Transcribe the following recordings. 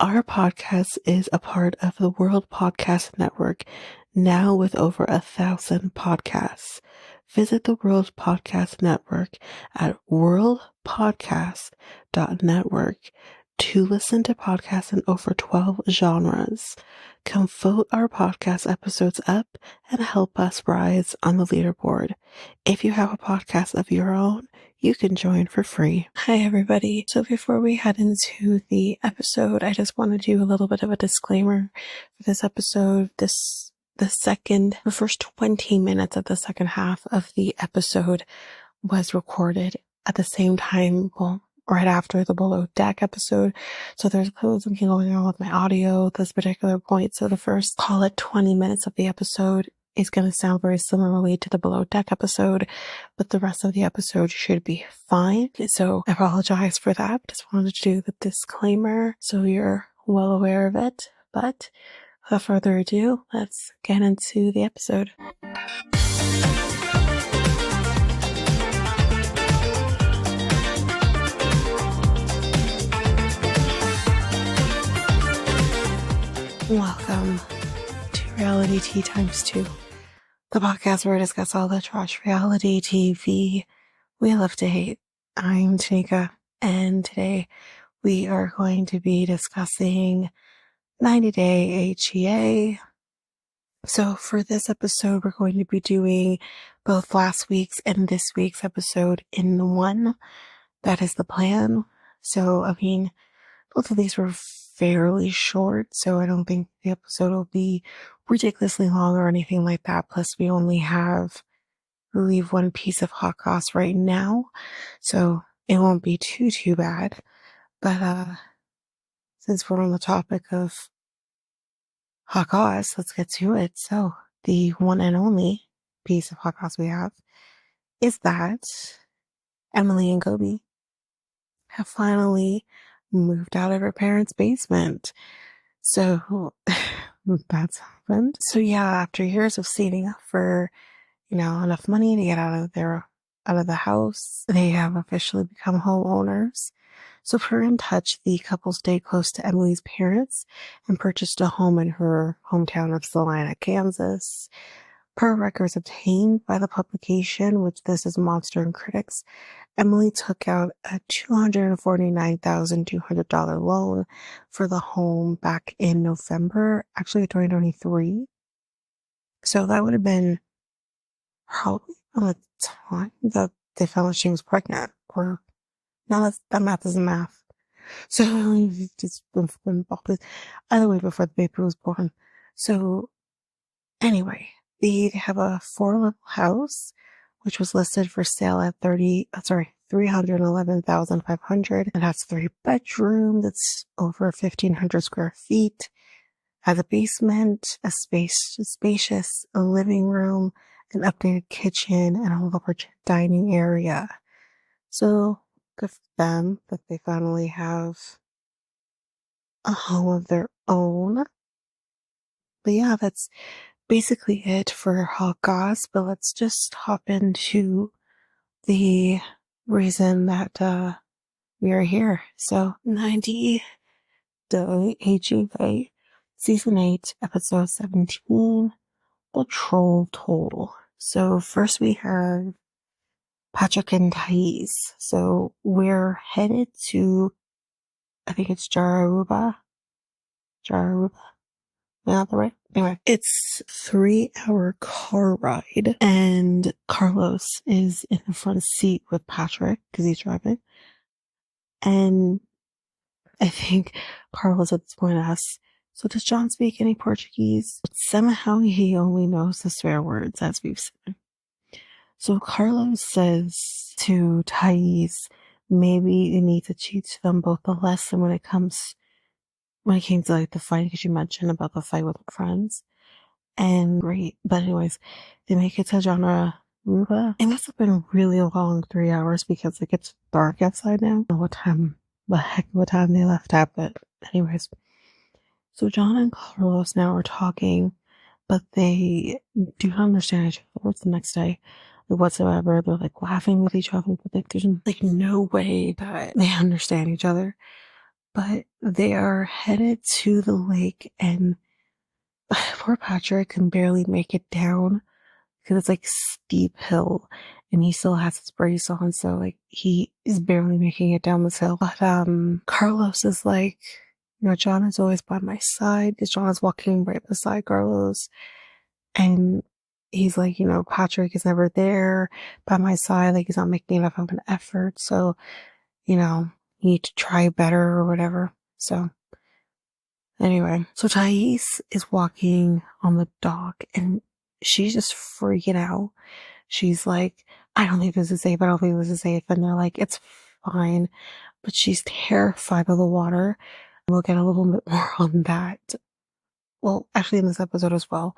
Our podcast is a part of the World Podcast Network, now with over 1,000 podcasts. Visit the World Podcast Network at worldpodcast.network to listen to podcasts in over 12 genres. Come vote our podcast episodes up and help us rise on the leaderboard. If you have a podcast of your own, you can join for free. Hi, everybody. So before we head into the episode, I just want to do a little bit of a disclaimer for this episode. The first 20 minutes of the second half of the episode was recorded at the same time, right after the Below Deck episode. So there's something going on with my audio at this particular point. So the first, call it 20 minutes of the episode is going to sound very similarly to the Below Deck episode, but the rest of the episode should be fine. So I apologize for that. Just wanted to do the disclaimer so you're well aware of it. But without further ado, let's get into the episode. Welcome to Reality Tea Times 2, the podcast where we discuss all the trash reality TV we love to hate. I'm Tanika, and today we are going to be discussing 90-day HEA. So for this episode, we're going to be doing both last week's and this week's episode in one. That is the plan. So, both of these were fairly short, so I don't think the episode will be ridiculously long or anything like that. Plus, we only have, I believe, one piece of hot goss right now, so it won't be too bad. But since we're on the topic of hot goss, let's get to it. So the one and only piece of hot goss we have is that Emily and Gobi have finally moved out of her parents' basement. So that's happened. So yeah, after years of saving up for, enough money to get out of the house, they have officially become homeowners. So per In Touch, the couple stayed close to Emily's parents and purchased a home in her hometown of Salina, Kansas. Per records obtained by the publication, which this is Monster and Critics, Emily took out a $249,200 loan for the home back in November, actually 2023. So that would have been probably on the time that they found out she was pregnant. Or, no, that math isn't math. So just either way before the baby was born. So anyway, they have a 4-level house, which was listed for sale at $311,500. It has 3 bedrooms. It's over 1,500 square feet. Has a basement, a spacious living room, an updated kitchen, and a large dining area. So good for them that they finally have a home of their own. But yeah, that's basically it for hot goss, but let's just hop into the reason that we are here. So 90 Day HEA, Season 8, Episode 17, The Troll Toll. So first we have Patrick and Thais. So we're headed to, I think it's Jararuba. Not the right? Anyway, it's a 3-hour car ride, and Carlos is in the front seat with Patrick because he's driving. And I think Carlos at this point asks, so does John speak any Portuguese? But somehow he only knows the swear words, as we've seen. So Carlos says to Thais, maybe you need to teach them both a lesson when it came to like the fight, because you mentioned about the fight with friends. And great. But anyways, they make it to Janaruba. It must have been really long 3 hours because it gets dark outside now. I don't know what time they left at, but anyways. So John and Carlos now are talking, but they do not understand each other. It's the next day whatsoever. They're like laughing with each other, but there's like no way that they understand each other. But they are headed to the lake, and poor Patrick can barely make it down because it's like steep hill, and he still has his brace on, so like he is barely making it down this hill. But Carlos is like, John is always by my side because John is walking right beside Carlos, and he's like, Patrick is never there by my side, like he's not making enough of an effort, so you need to try better or whatever. So anyway, so Thais is walking on the dock, and she's just freaking out. She's like, I don't think this is safe. I don't think this is safe. And they're like, it's fine. But she's terrified of the water. We'll get a little bit more on that. Well, actually in this episode as well.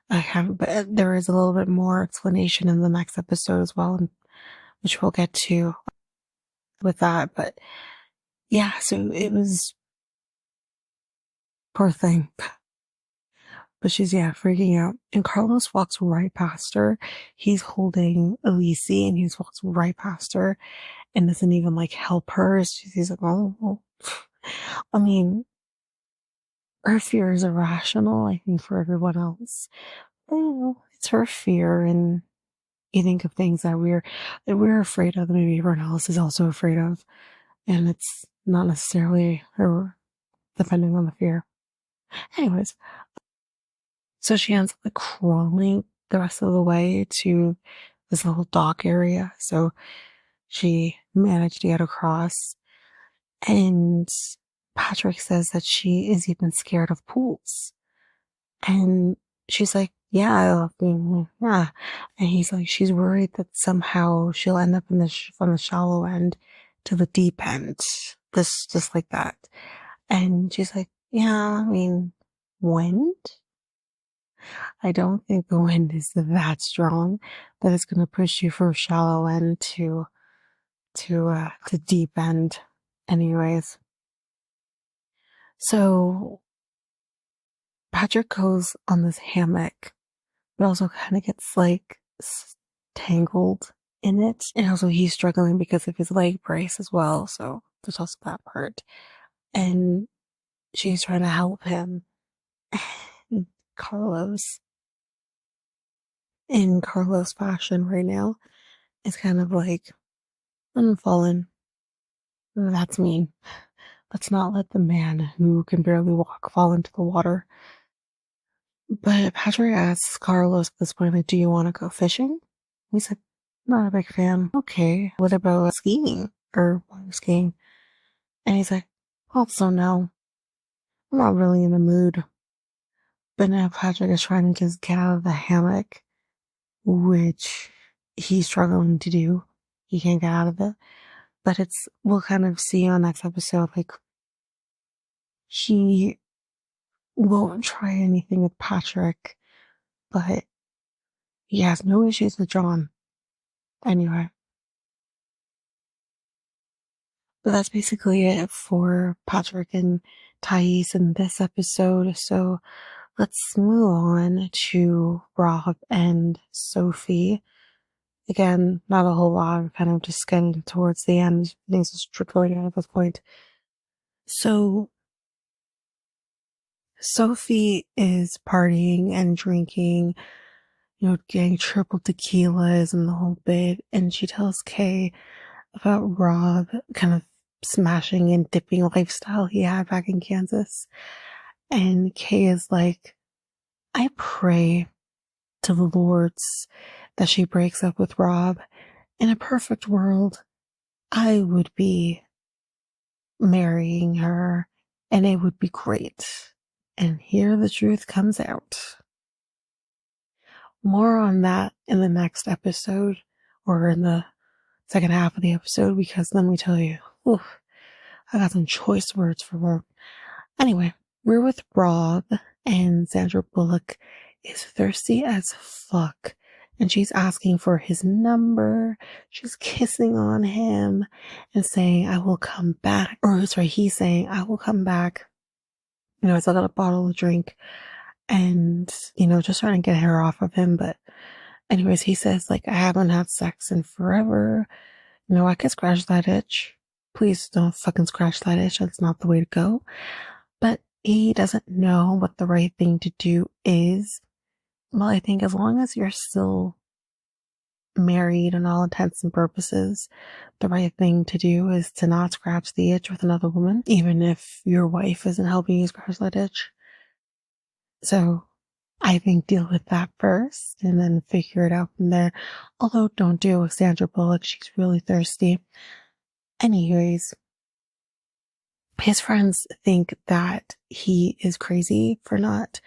But there is a little bit more explanation in the next episode as well, which we'll get to with that. But yeah, so it was poor thing. But she's, freaking out. And Carlos walks right past her. He's holding Alexei, and he just walks right past her and doesn't even like help her. She's like, oh, well. I mean, her fear is irrational, I think, for everyone else. But, it's her fear, and you think of things that we're afraid of that maybe everyone else is also afraid of. And it's not necessarily her, depending on the fear. Anyways, so she ends up like crawling the rest of the way to this little dock area. So she managed to get across. And Patrick says that she is even scared of pools. And she's like, yeah. And he's like, she's worried that somehow she'll end up from the shallow end to the deep end. Just like that. And she's like, yeah, wind? I don't think the wind is that strong that it's going to push you from shallow end to deep end. Anyways. So Patrick goes on this hammock, but also kind of gets like tangled in it. And also he's struggling because of his leg brace as well. So there's also that part. And she's trying to help him. Carlos, in Carlos fashion right now, is kind of like, I'm fallen. That's mean. Let's not let the man who can barely walk fall into the water. But Patrick asks Carlos at this point, like, do you want to go fishing? He's like, not a big fan. Okay, what about skiing? Or skiing? And he's like, also no. I'm not really in the mood. But now Patrick is trying to just get out of the hammock, which he's struggling to do. He can't get out of it. But we'll kind of see on next episode, like, he won't try anything with Patrick, but he has no issues with John. Anyway. But that's basically it for Patrick and Thais in this episode. So let's move on to Rob and Sophie. Again, not a whole lot, kind of just getting towards the end. Things are straightforward at this point. So Sophie is partying and drinking, getting triple tequilas and the whole bit. And she tells Kay about Rob kind of smashing and dipping lifestyle he had back in Kansas. And Kay is like, I pray to the Lords that she breaks up with Rob. In a perfect world, I would be marrying her and it would be great. And here the truth comes out. More on that in the next episode, or in the second half of the episode, because let me tell you, I got some choice words for her. Anyway, we're with Rob, and Sandra Bullock is thirsty as fuck, and she's asking for his number. She's kissing on him and saying, I will come back. Or sorry, he's saying, I will come back. I still got a bottle of drink, and, just trying to get her off of him. But anyways, he says, like, I haven't had sex in forever. I could scratch that itch. please don't fucking scratch that itch. That's not the way to go. But he doesn't know what the right thing to do is. Well, I think as long as you're still married in all intents and purposes, the right thing to do is to not scratch the itch with another woman, even if your wife isn't helping you scratch that itch. So I think deal with that first and then figure it out from there. Although don't do it with Sandra Bullock. She's really thirsty. Anyways, his friends think that he is crazy for not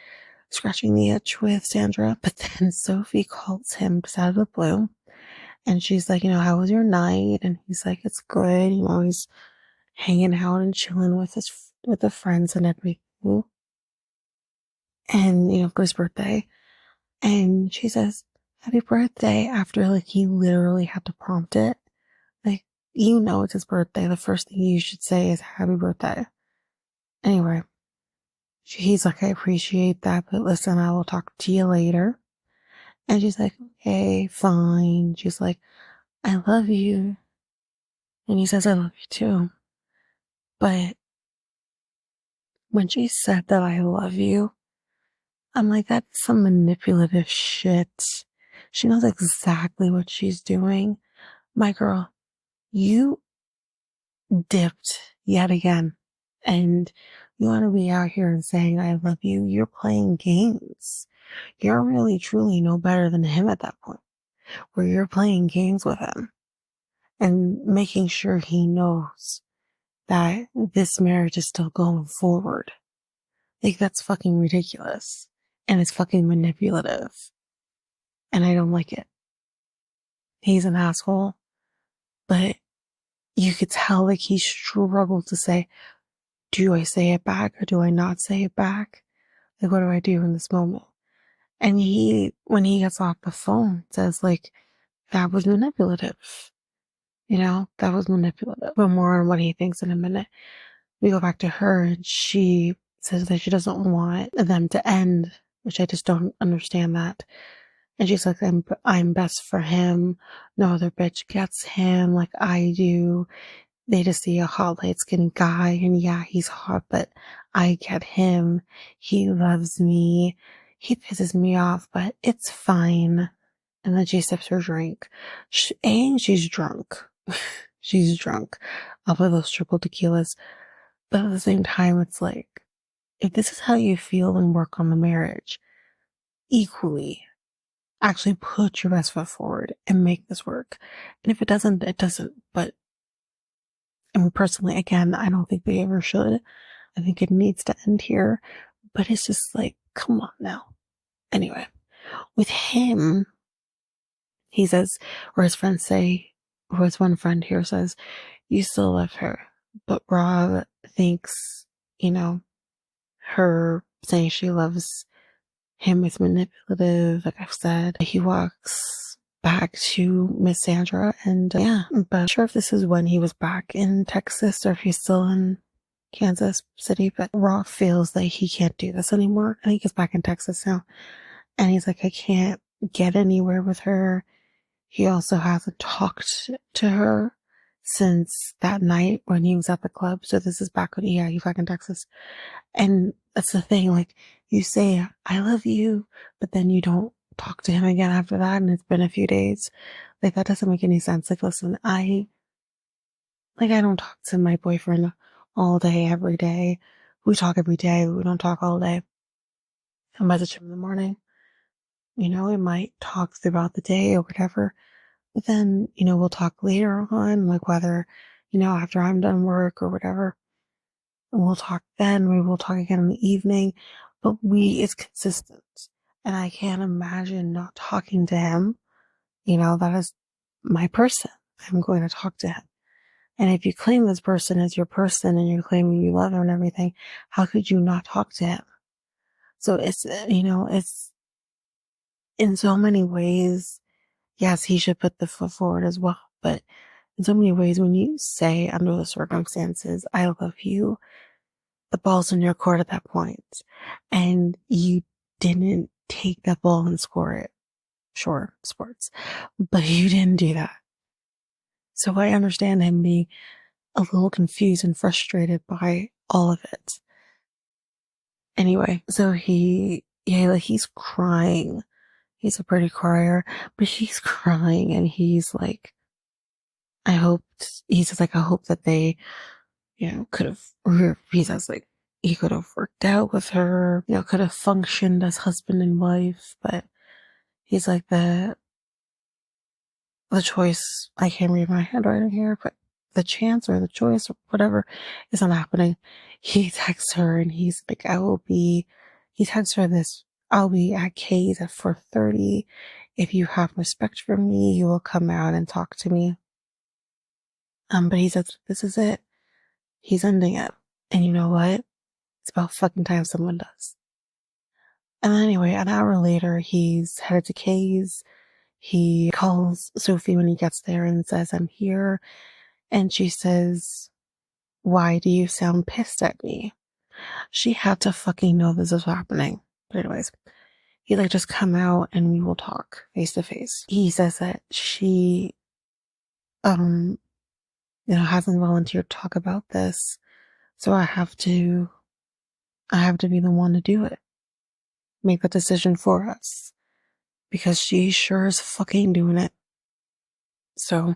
scratching the itch with Sandra. But then Sophie calls him just out of the blue. And she's like, how was your night? And he's like, it's good. He's hanging out and chilling with the friends and everything. And, for his birthday. And she says, happy birthday, after he literally had to prompt it. It's his birthday. The first thing you should say is happy birthday. Anyway, he's like, I appreciate that, but listen, I will talk to you later. And she's like, okay, fine. She's like, I love you. And he says, I love you too. But when she said that I love you, I'm like, that's some manipulative shit. She knows exactly what she's doing. My girl, you dipped yet again. And you want to be out here and saying, I love you. You're playing games. You're really, truly no better than him at that point, where you're playing games with him and making sure he knows that this marriage is still going forward. That's fucking ridiculous. And it's fucking manipulative. And I don't like it. He's an asshole. But you could tell he struggled to say, do I say it back or do I not say it back? What do I do in this moment? And when he gets off the phone, says that was manipulative. That was manipulative. But more on what he thinks in a minute. We go back to her and she says that she doesn't want them to end, which I just don't understand that. And she's like, I'm best for him. No other bitch gets him like I do. They just see a hot, light-skinned guy, and yeah, he's hot, but I get him. He loves me. He pisses me off, but it's fine. And then she sips her drink. She's drunk. She's drunk off of those triple tequilas. But at the same time, it's if this is how you feel and work on the marriage, equally, actually put your best foot forward and make this work. And if it doesn't, it doesn't. But personally, again, I don't think they ever should. I think it needs to end here. But it's just come on now. Anyway, with him, he says, or his friends say, or his one friend here says, you still love her. But Rob thinks, her saying she loves him is manipulative. Like I've said, he walks back to Miss Sandra and yeah, but I'm not sure if this is when he was back in Texas or if he's still in Kansas City, but Rob feels like he can't do this anymore. I think he's back in Texas now. And he's like, I can't get anywhere with her. He also hasn't talked to her since that night when he was at the club. So this is back when, he's back in Texas. And that's the thing, you say, I love you, but then you don't talk to him again after that. And it's been a few days. That doesn't make any sense. Listen, I don't talk to my boyfriend all day, every day. We talk every day. We don't talk all day. I message him in the morning. We might talk throughout the day or whatever. But then, we'll talk later on, whether, after I'm done work or whatever. And we'll talk then. We will talk again in the evening. But it's consistent. And I can't imagine not talking to him. That is my person. I'm going to talk to him. And if you claim this person as your person and you're claiming you love him and everything, how could you not talk to him? So it's in so many ways, yes, he should put the foot forward as well. But in so many ways, when you say under the circumstances, I love you, the ball's in your court at that point. And you didn't take that ball and score it. Sure, sports. But you didn't do that. So I understand him being a little confused and frustrated by all of it. Anyway, so he's crying. He's a pretty crier, but he's crying and he's like, he says like, I hope that they, could have, or he says like, he could have worked out with her, could have functioned as husband and wife, but he's like the choice, I can't read my handwriting here, but the chance or the choice or whatever is not happening. He texts her and he's like, he texts her this, I'll be at K's at 4:30. If you have respect for me, you will come out and talk to me. But he says, this is it. He's ending it. And you know what? It's about fucking time someone does. And then anyway, an hour later, he's headed to K's. He calls Sophie when he gets there and says, I'm here. And she says, why do you sound pissed at me? She had to fucking know this was happening. But anyways, he's like, just come out and we will talk face to face. He says that she, hasn't volunteered to talk about this. So I have to be the one to do it. Make the decision for us. Because she sure is fucking doing it. So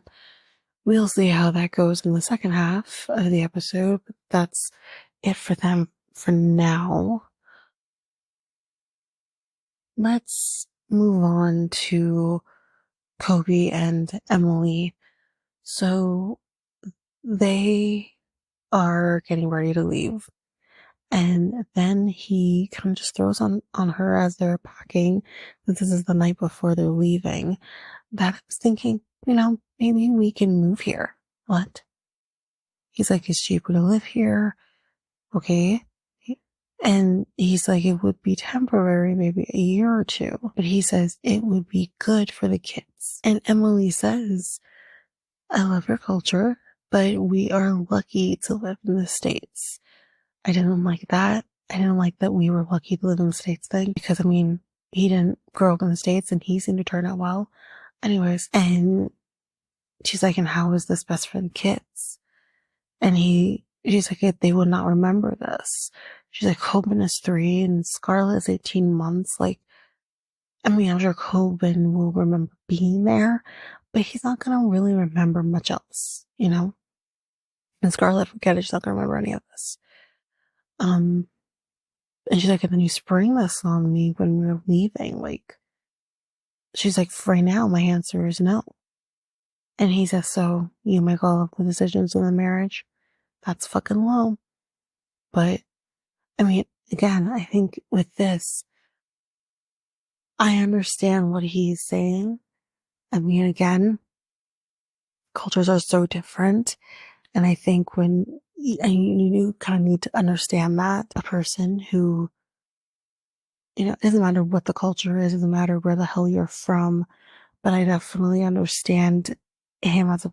we'll see how that goes in the second half of the episode. But that's it for them for now. Let's move on to Kobe and Emily. So they are getting ready to leave. And then he kind of just throws on her as they're packing. This is the night before they're leaving. That I was thinking, maybe we can move here. What? He's like, it's cheaper to live here. Okay. And he's like, it would be temporary, maybe a year or two. But he says it would be good for the kids. And Emily says, I love your culture, but we are lucky to live in the States. I didn't like that. I didn't like that we were lucky to live in the States thing because, he didn't grow up in the States and he seemed to turn out well. Anyways, and she's like, and how is this best for the kids? And she's like, they would not remember this. She's like, Coben is 3 and Scarlett is 18 months. Like, I'm sure Coben will remember being there, but he's not going to really remember much else, And Scarlett, forget it, she's not going to remember any of this. And she's like, and then you spring this on me when we were leaving. Like, she's like, for right now, my answer is no. And he says, so you make all of the decisions in the marriage? That's fucking low. But, again, I think with this, I understand what he's saying. Again, cultures are so different. And I think when you kind of need to understand that a person who, it doesn't matter what the culture is, it doesn't matter where the hell you're from, but I definitely understand him as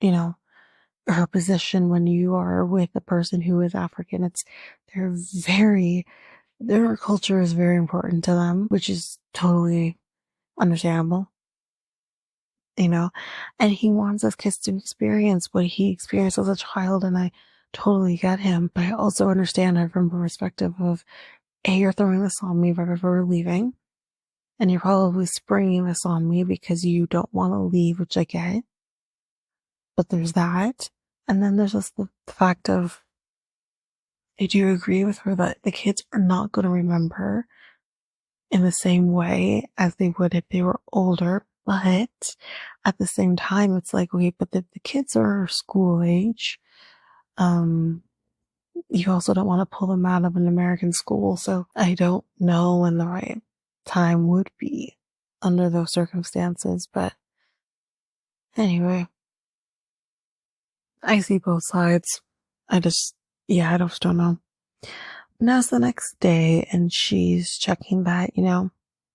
her position when you are with a person who is African. Their culture is very important to them, which is totally understandable. And he wants his kids to experience what he experienced as a child, and I totally get him, but I also understand it from a perspective of, A, you're throwing this on me right before we're leaving, and you're probably springing this on me because you don't want to leave, which I get, but there's that, and then there's just the fact of, I do agree with her that the kids are not going to remember in the same way as they would if they were older. But at the same time, it's like, okay, but the kids are school age. You also don't want to pull them out of an American school. So I don't know when the right time would be under those circumstances. But anyway, I see both sides. I just don't know. Now it's the next day and she's checking that,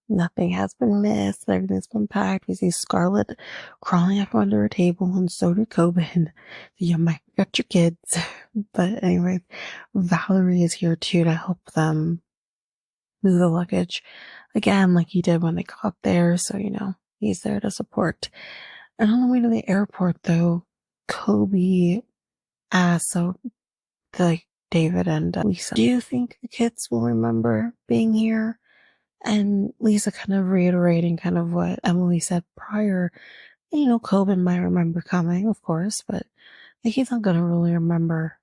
nothing has been missed. Everything's been packed. We see Scarlett crawling up under a table, and so did Coben. You might forget your kids. But anyway, Valerie is here too to help them move the luggage. Again, like he did when they got there. So, he's there to support. And on the way to the airport, though, Kobe So like David and Lisa, do you think the kids will remember being here? And Lisa kind of reiterating kind of what Emily said prior. Coben might remember coming, of course, but like, he's not going to really remember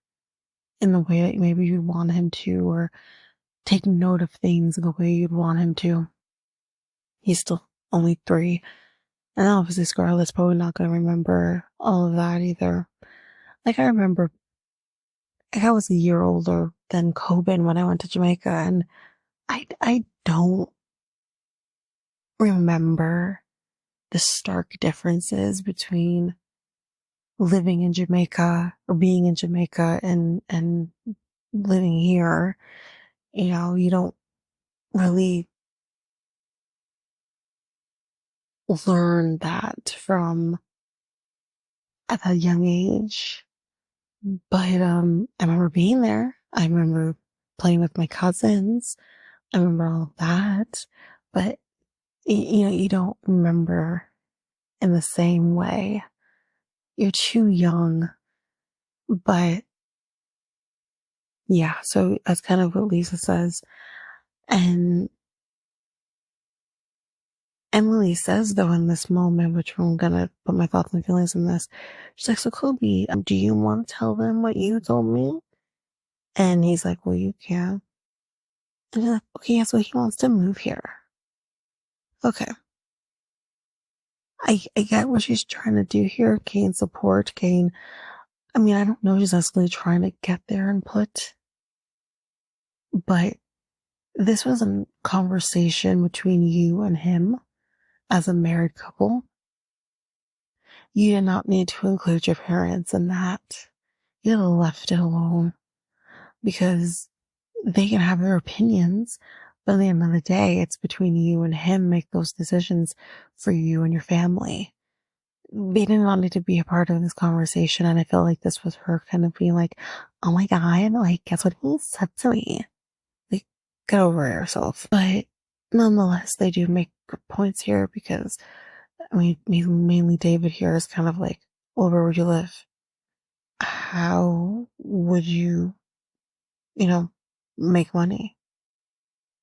in the way that maybe you'd want him to, or take note of things the way you'd want him to. He's still only 3. And obviously Scarlett's probably not going to remember all of that either. Like, I remember, like, I was a year older than Coben when I went to Jamaica, and I don't remember the stark differences between living in Jamaica or being in Jamaica and living here. You don't really learn that from at that young age. But I remember being there. I remember playing with my cousins. I remember all of that. But you don't remember in the same way. You're too young. But yeah, so that's kind of what Lisa says. And Emily says, though, in this moment, which I'm gonna put my thoughts and feelings in this, she's like, so Kobe, do you want to tell them what you told me? And he's like, well, you can. And she's like, okay, yeah, so he wants to move here. Okay. I get what she's trying to do here, gain support, gain. I mean, I don't know, she's necessarily trying to get there and put, but this was a conversation between you and him as a married couple. You did not need to include your parents in that. You could have left it alone, because they can have their opinions, but at the end of the day, it's between you and him. Make those decisions for you and your family. They did not need to be a part of this conversation, and I feel like this was her kind of being like, oh my god, like, guess what he said to me? Like, get over yourself. But nonetheless, they do make good points here, because, I mean, mainly David here is kind of like, well, where would you live? How would you, make money?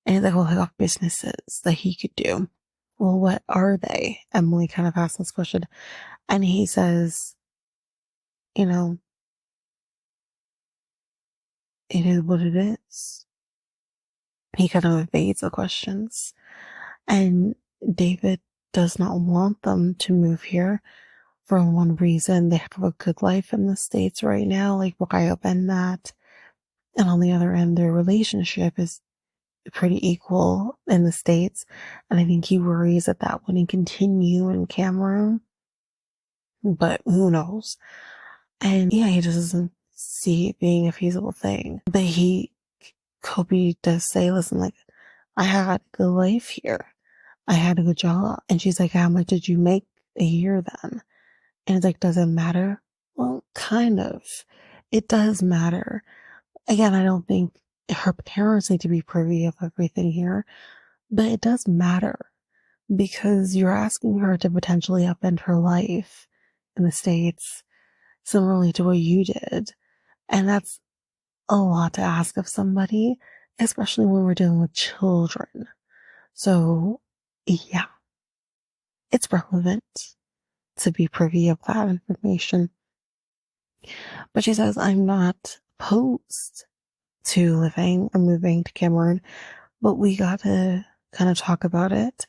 And he's like, well, I got businesses that he could do. Well, what are they? Emily kind of asked this question. And he says, you know, it is what it is. He kind of evades the questions. And David does not want them to move here for one reason. They have a good life in the States right now. Like, why upend that? And on the other end, their relationship is pretty equal in the States. And I think he worries that that wouldn't continue in Cameroon. But who knows? And yeah, he just doesn't see it being a feasible thing. But Kobe does say, listen, like, I had a good life here. I had a good job. And she's like, how much did you make a year then? And it's like, does it matter? Well, kind of. It does matter. Again, I don't think her parents need to be privy of everything here, but it does matter, because you're asking her to potentially upend her life in the States, similarly to what you did. And that's a lot to ask of somebody, especially when we're dealing with children. So, yeah, it's relevant to be privy of that information. But she says, I'm not opposed to living or moving to Cameroon, but we got to kind of talk about it.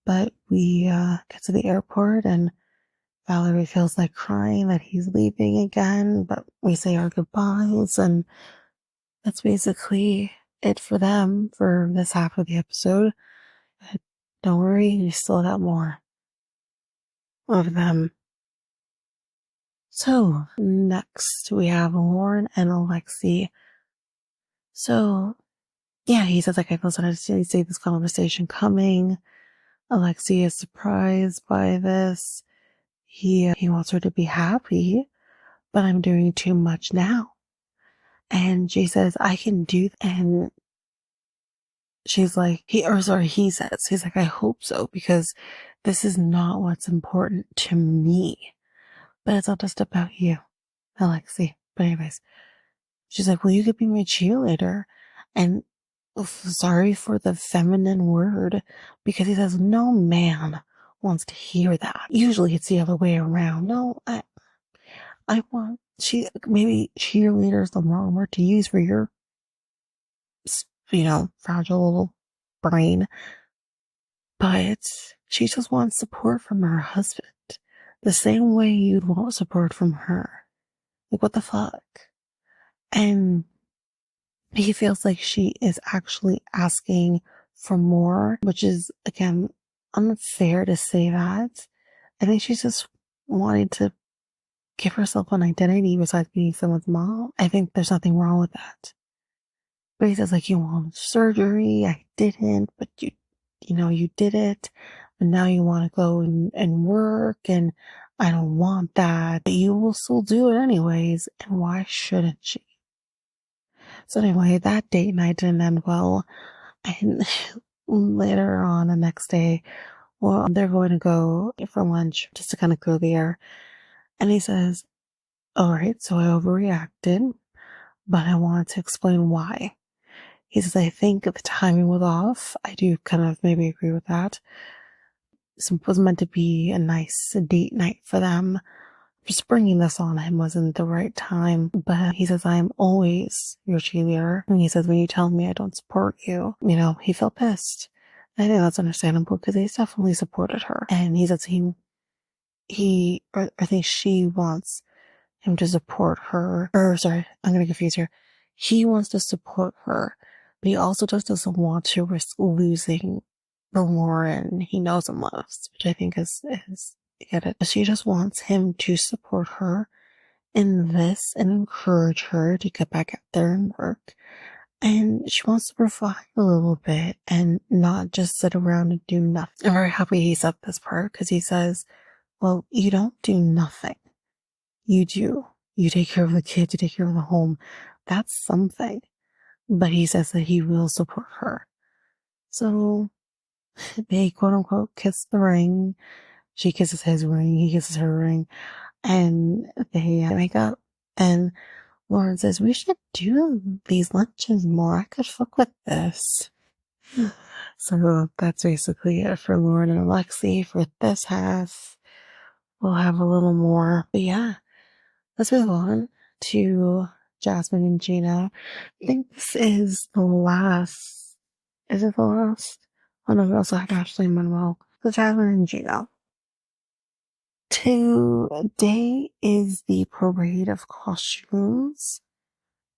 But we get to the airport, and Valerie feels like crying that he's leaving again, but we say our goodbyes, and that's basically it for them for this half of the episode. But don't worry, you still got more of them. So, next we have Loren and Alexei. So, yeah, he says, like, I feel I see this conversation coming. Alexei is surprised by this. He wants her to be happy, but I'm doing too much now. And she says, I can do that. And she's like, he says, he's like, I hope so, because this is not what's important to me. But it's not just about you, Alexei. But anyways, she's like, well, you could be my cheerleader. And sorry for the feminine word, because he says, no man wants to hear that. Usually it's the other way around. No, I want, maybe cheerleader is the wrong word to use for your, fragile little brain. But she just wants support from her husband. The same way you'd want support from her. Like, what the fuck? And he feels like she is actually asking for more, which is, again, unfair to say that. I think she's just wanting to give herself an identity besides being someone's mom. I think there's nothing wrong with that. But he says, like, you wanted surgery. I didn't, but you did it. And now you want to go and work. And I don't want that. But you will still do it anyways. And why shouldn't she? So anyway, that date night didn't end well. And later on the next day, well, they're going to go for lunch just to kind of clear the air. And he says, all right, so I overreacted, but I wanted to explain why. He says, I think the timing was off. I do kind of maybe agree with that. So it was meant to be a nice date night for them. Just bringing this on him wasn't the right time. But he says, I am always your cheerleader. And he says, when you tell me I don't support you, he felt pissed. And I think that's understandable because he's definitely supported her. And he says I think she wants him to support her. Or sorry, I'm going to confuse here. He wants to support her, but he also just doesn't want to risk losing the Loren he knows and loves, which I think is get it. She just wants him to support her in this and encourage her to get back out there and work. And she wants to provide a little bit and not just sit around and do nothing. I'm very happy he said this part because he says, well, you don't do nothing. You do. You take care of the kids, you take care of the home. That's something. But he says that he will support her. So they quote unquote kiss the ring. She kisses his ring, he kisses her ring, and they make up. And Loren says, we should do these lunches more. I could fuck with this. So that's basically it for Loren and Alexei for this half. We'll have a little more. But yeah, let's move on to Jasmine and Gina. I think this is the last. Is it the last? Oh no, we also have Ashley and Manuel. So Jasmine and Gina. Today is the parade of costumes.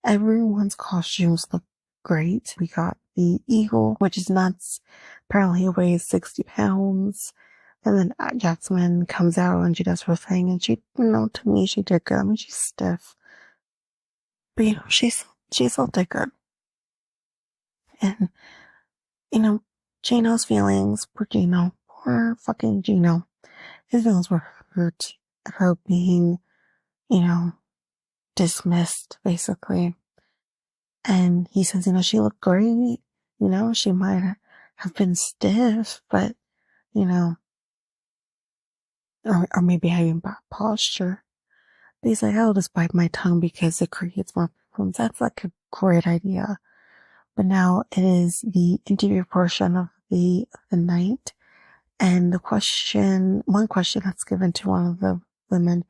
Everyone's costumes look great. We got the eagle, which is nuts. Apparently it weighs 60 pounds. And then Jasmine comes out and she does her thing. And she, to me, she did good. I mean, she's stiff. But, she still did good. And, Gino's feelings for Gino. Poor fucking Gino. His feelings were hurt about being, dismissed, basically. And he says, she looked great. She might have been stiff, but, or maybe having bad posture. But he's like, I'll just bite my tongue because it creates more problems. That's like a great idea. But now it is the interview portion of the night. And one question that's given to one of the women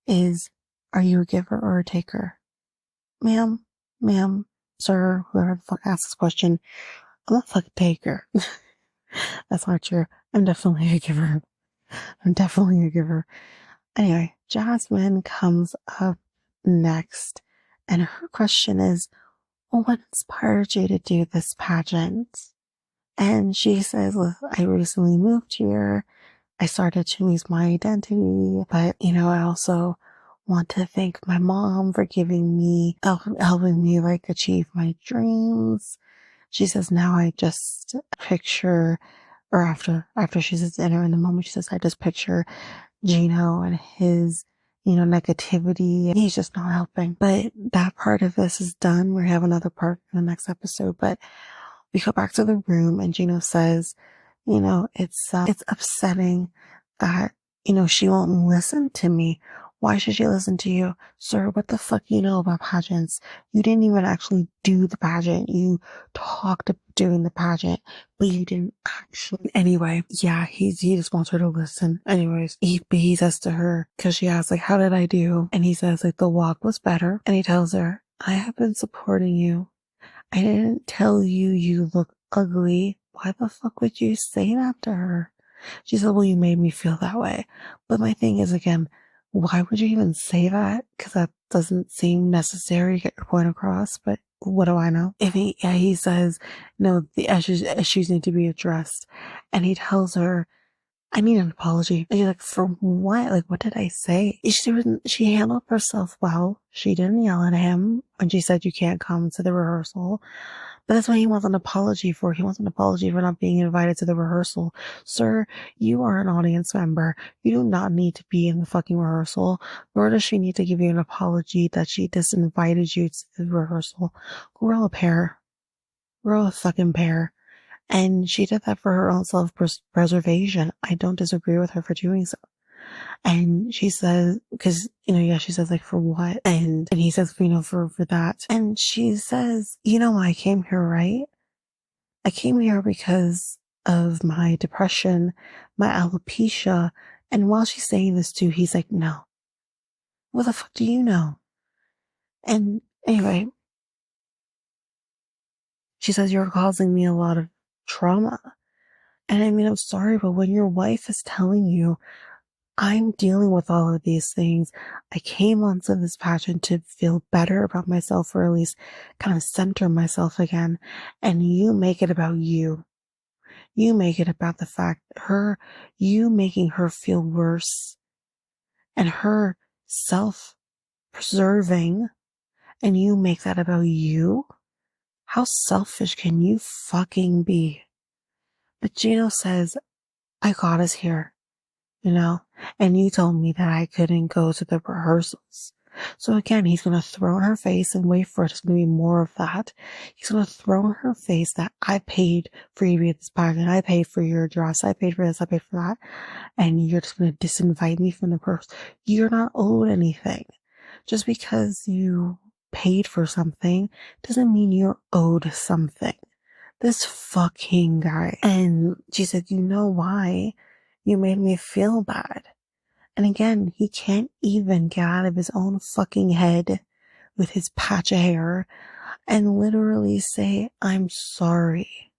is, are you a giver or a taker? Ma'am, sir, whoever the fuck asks this question, I'm not a fucking taker. That's not true. I'm definitely a giver. Anyway, Jasmine comes up next, and her question is, well, what inspired you to do this pageant? And she says, well, I recently moved here. I started to lose my identity, but, I also want to thank my mom for helping me achieve my dreams. She says, now I just picture, or after she says dinner in the moment, she says, I just picture Gino and his, negativity. He's just not helping. But that part of this is done. We have another part in the next episode, but we go back to the room and Gino says, it's upsetting that, she won't listen to me Why should she listen to you? Sir, what the fuck you know about pageants? You didn't even actually do the pageant. You talked about doing the pageant, but you didn't actually. Anyway, yeah, he just wants her to listen. Anyways, he says to her, because she asks, like, how did I do? And he says, like, the walk was better. And he tells her, I have been supporting you. I didn't tell you you look ugly. Why the fuck would you say that to her? She said, well, you made me feel that way. But my thing is, again, why would you even say that? Because that doesn't seem necessary to get your point across. But what do I know? If he says, no, the issues need to be addressed. And he tells her, I need an apology. And she's like, for what? Like, what did I say? She handled herself well. She didn't yell at him when she said you can't come to the rehearsal. But that's what he wants an apology for. He wants an apology for not being invited to the rehearsal. Sir, you are an audience member. You do not need to be in the fucking rehearsal. Nor does she need to give you an apology that she disinvited you to the rehearsal. Grow a pair. Grow a fucking pair. And she did that for her own self-preservation. I don't disagree with her for doing so. And she says, because, she says, like, for what? And he says, for that. And she says, I came here, right? I came here because of my depression, my alopecia. And while she's saying this too, he's like, no. What the fuck do you know? And anyway, she says, you're causing me a lot of trauma. And I mean, I'm sorry, but when your wife is telling you, I'm dealing with all of these things, I came onto this pageant to feel better about myself, or at least kind of center myself again, and you make it about you. You make it about the fact you making her feel worse, and her self-preserving, and you make that about you? How selfish can you fucking be? But Gino says, I got us here. And you told me that I couldn't go to the rehearsals. So again, he's going to throw in her face and wait for it. It's going to be more of that. He's going to throw in her face that I paid for you to be at this pageant. I paid for your dress. I paid for this. I paid for that. And you're just going to disinvite me from the purse. You're not owed anything. Just because you paid for something doesn't mean you're owed something. This fucking guy. And she said, you know why? You made me feel bad. And again, he can't even get out of his own fucking head with his patch of hair and literally say, I'm sorry.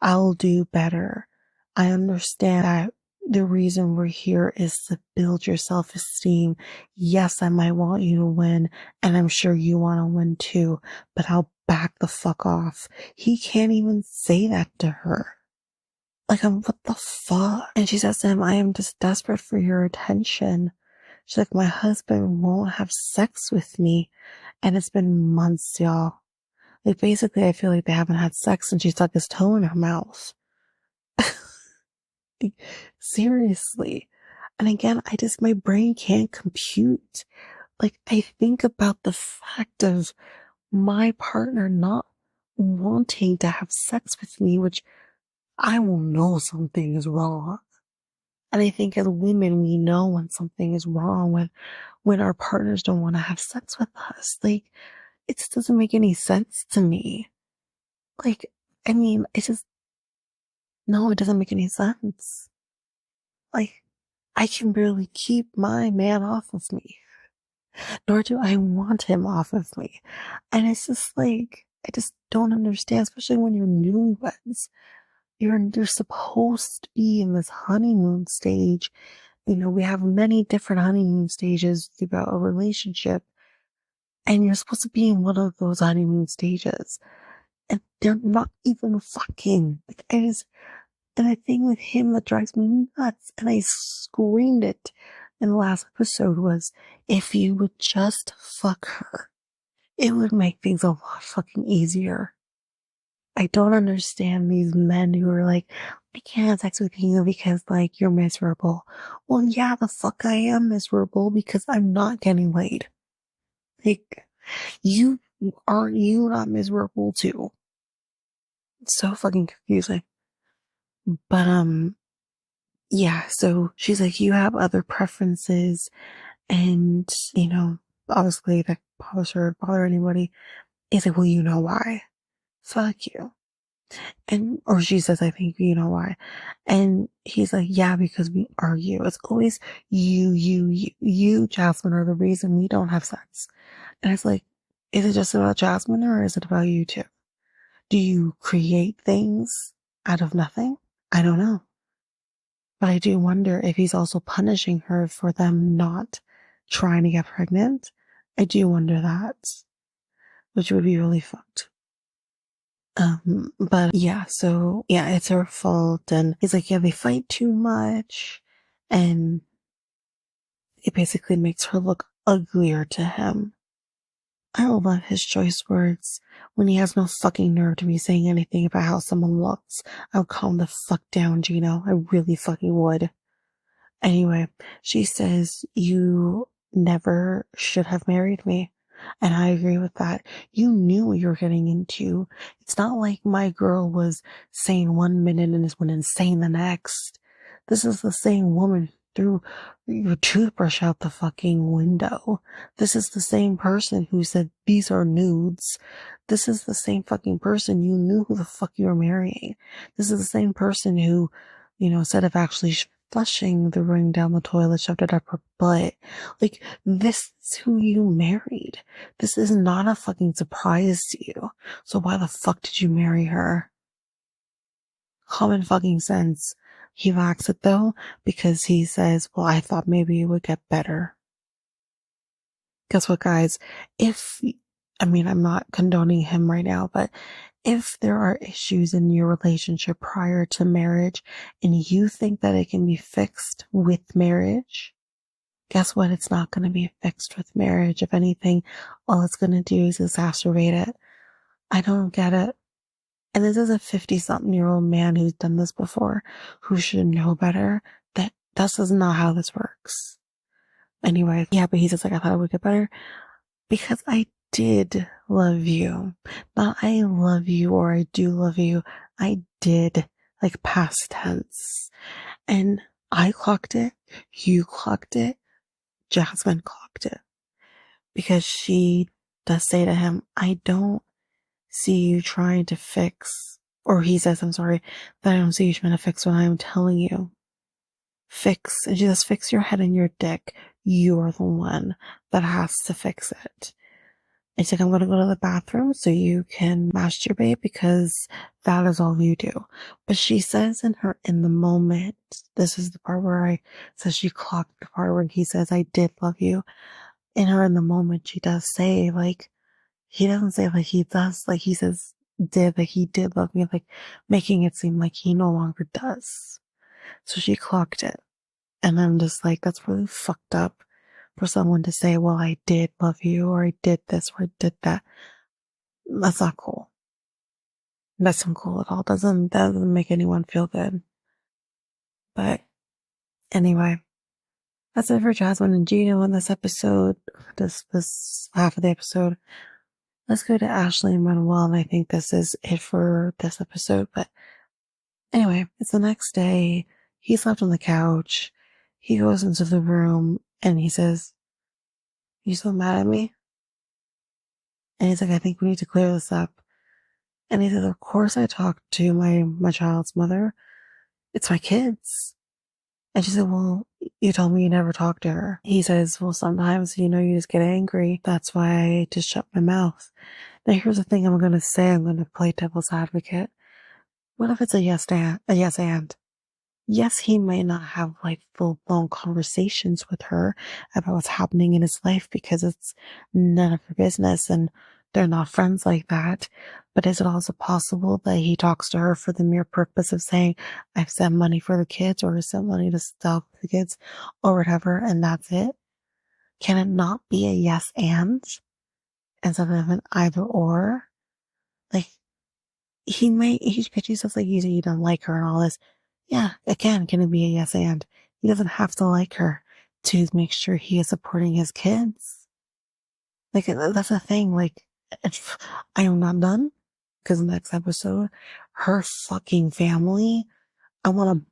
I'll do better. I understand that the reason we're here is to build your self-esteem. Yes, I might want you to win, and I'm sure you want to win too, but I'll back the fuck off. He can't even say that to her. Like, what the fuck? And she says to him, I am just desperate for your attention. She's like, my husband won't have sex with me. And it's been months, y'all. Like, basically, I feel like they haven't had sex since she stuck his toe in her mouth. Seriously. And again, my brain can't compute. Like, I think about the fact of my partner not wanting to have sex with me, which I will know something is wrong. And I think as women, we know when something is wrong, when our partners don't want to have sex with us. Like, it just doesn't make any sense to me. Like, I mean, no, it doesn't make any sense. Like, I can barely keep my man off of me, nor do I want him off of me. And it's just like, I just don't understand, especially when you're newlyweds. You're supposed to be in this honeymoon stage. We have many different honeymoon stages throughout a relationship, and you're supposed to be in one of those honeymoon stages, and they're not even fucking. And the thing with him that drives me nuts, and I screamed it in the last episode, was if you would just fuck her, it would make things a lot fucking easier. I don't understand these men who are like, I can't have sex with you because, like, you're miserable. Well, yeah, the fuck I am miserable because I'm not getting laid. Like, aren't you not miserable too? It's so fucking confusing. But, yeah, so she's like, you have other preferences, And, obviously that bothers her, bother anybody. He's like, well, you know why? Fuck you. And, or she says, I think you know why. And he's like, yeah, because we argue. It's always you, Jasmine, are the reason we don't have sex. And it's like, is it just about Jasmine or is it about you too? Do you create things out of nothing? I don't know. But I do wonder if he's also punishing her for them not trying to get pregnant. I do wonder that, which would be really fucked. But yeah, so yeah, it's her fault. And he's like, yeah, they fight too much. And it basically makes her look uglier to him. I love his choice words when he has no fucking nerve to be saying anything about how someone looks. I would calm the fuck down, Gino. I really fucking would. Anyway, she says, you never should have married me. And I agree with that. You knew what you were getting into. It's not like my girl was sane one minute and is went insane the next. This is the same woman who threw your toothbrush out the fucking window. This is the same person who said, these are nudes. This is the same fucking person you knew who the fuck you were marrying. This is the same person who, instead of actually flushing the ring down the toilet, shoved it up her butt. Like, this is who you married. This is not a fucking surprise to you. So why the fuck did you marry her? Common fucking sense. He lacks it though, because he says, well, I thought maybe it would get better. Guess what, guys? I'm not condoning him right now, but if there are issues in your relationship prior to marriage and you think that it can be fixed with marriage, guess what? It's not going to be fixed with marriage. If anything, all it's going to do is exacerbate it. I don't get it. And this is a 50-something-year-old man who's done this before, who should know better, that this is not how this works. Anyway, yeah, but he says, like, I thought it would get better because I did love you. Not I love you or I do love you. I did, like past tense. And I clocked it. You clocked it. Jasmine clocked it. Because she does say to him, I don't see you trying to fix, or he says, I'm sorry, that I don't see you trying to fix what I'm telling you. Fix, and she says, fix your head and your dick. You're the one that has to fix it. It's like, I'm going to go to the bathroom so you can masturbate because that is all you do. But she says in the moment, this is the part where says she clocked the part where he says, I did love you. In the moment, she does say, like, he doesn't say like he does, like he says like he did love me, like making it seem like he no longer does. So she clocked it. And I'm just like, that's really fucked up for someone to say, well, I did love you, or I did this, or I did that. That's not cool. That's not cool at all. That doesn't make anyone feel good. But anyway, that's it for Jasmine and Gino in this episode, this half of the episode. Let's go to Ashley and Manuel, and I think this is it for this episode. But anyway, it's the next day. He slept on the couch. He goes into the room and he says, you still mad at me? And he's like, I think we need to clear this up. And he says, of course I talked to my child's mother. It's my kids. And she said, well, you told me you never talked to her. He says, well, sometimes, you just get angry. That's why I just shut my mouth. Now, here's the thing I'm going to say. I'm going to play devil's advocate. What if it's a yes and? Yes, he may not have like full blown conversations with her about what's happening in his life because it's none of her business and they're not friends like that. But is it also possible that he talks to her for the mere purpose of saying, I've sent money for the kids, or I sent money to sell the kids or whatever, and that's it? Can it not be a yes and instead of an either or? Like, he says like you don't like her and all this. Yeah, again, can it be a yes and? He doesn't have to like her to make sure he is supporting his kids. Like, that's the thing. Like, I am not done because next episode, her fucking family, I want to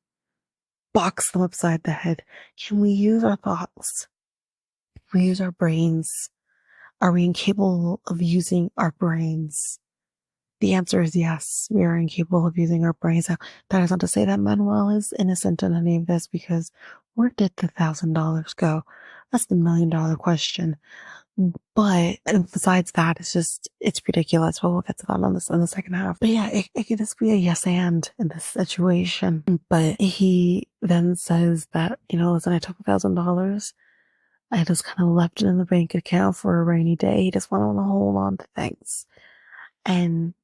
box them upside the head. Can we use our thoughts? we use our brains? Are we incapable of using our brains? The answer is yes, we are incapable of using our brains. Now, that is not to say that Manuel is innocent in any of this, because where did the $1,000 go? That's the $1,000,000 question. But besides that, it's ridiculous. But we'll get to that on this in the second half. But yeah, it could just be a yes and in this situation. But he then says that, listen, I took $1,000. I just kind of left it in the bank account for a rainy day. He just wanted to hold on to things. And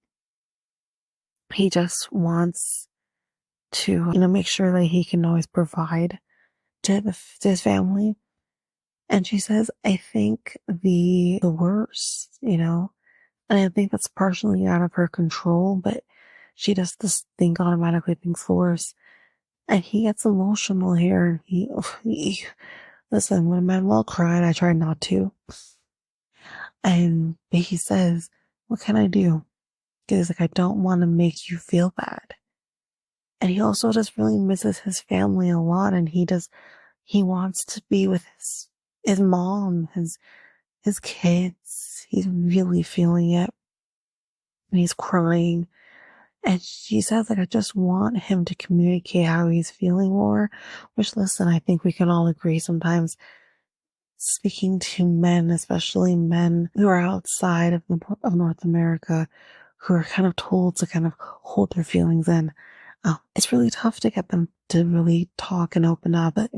he just wants to, make sure that he can always provide to his family. And she says, I think the worst, and I think that's partially out of her control, but she does this thing automatically thinks the worst. And he gets emotional here. Listen, when Manuel cried, I tried not to. And he says, what can I do? Because I don't want to make you feel bad. And he also just really misses his family a lot. And he wants to be with his mom, his kids. He's really feeling it. And he's crying. And she says, I just want him to communicate how he's feeling more. Which, listen, I think we can all agree sometimes speaking to men, especially men who are outside of North America, who are kind of told to kind of hold their feelings in. It's really tough to get them to really talk and open up, but,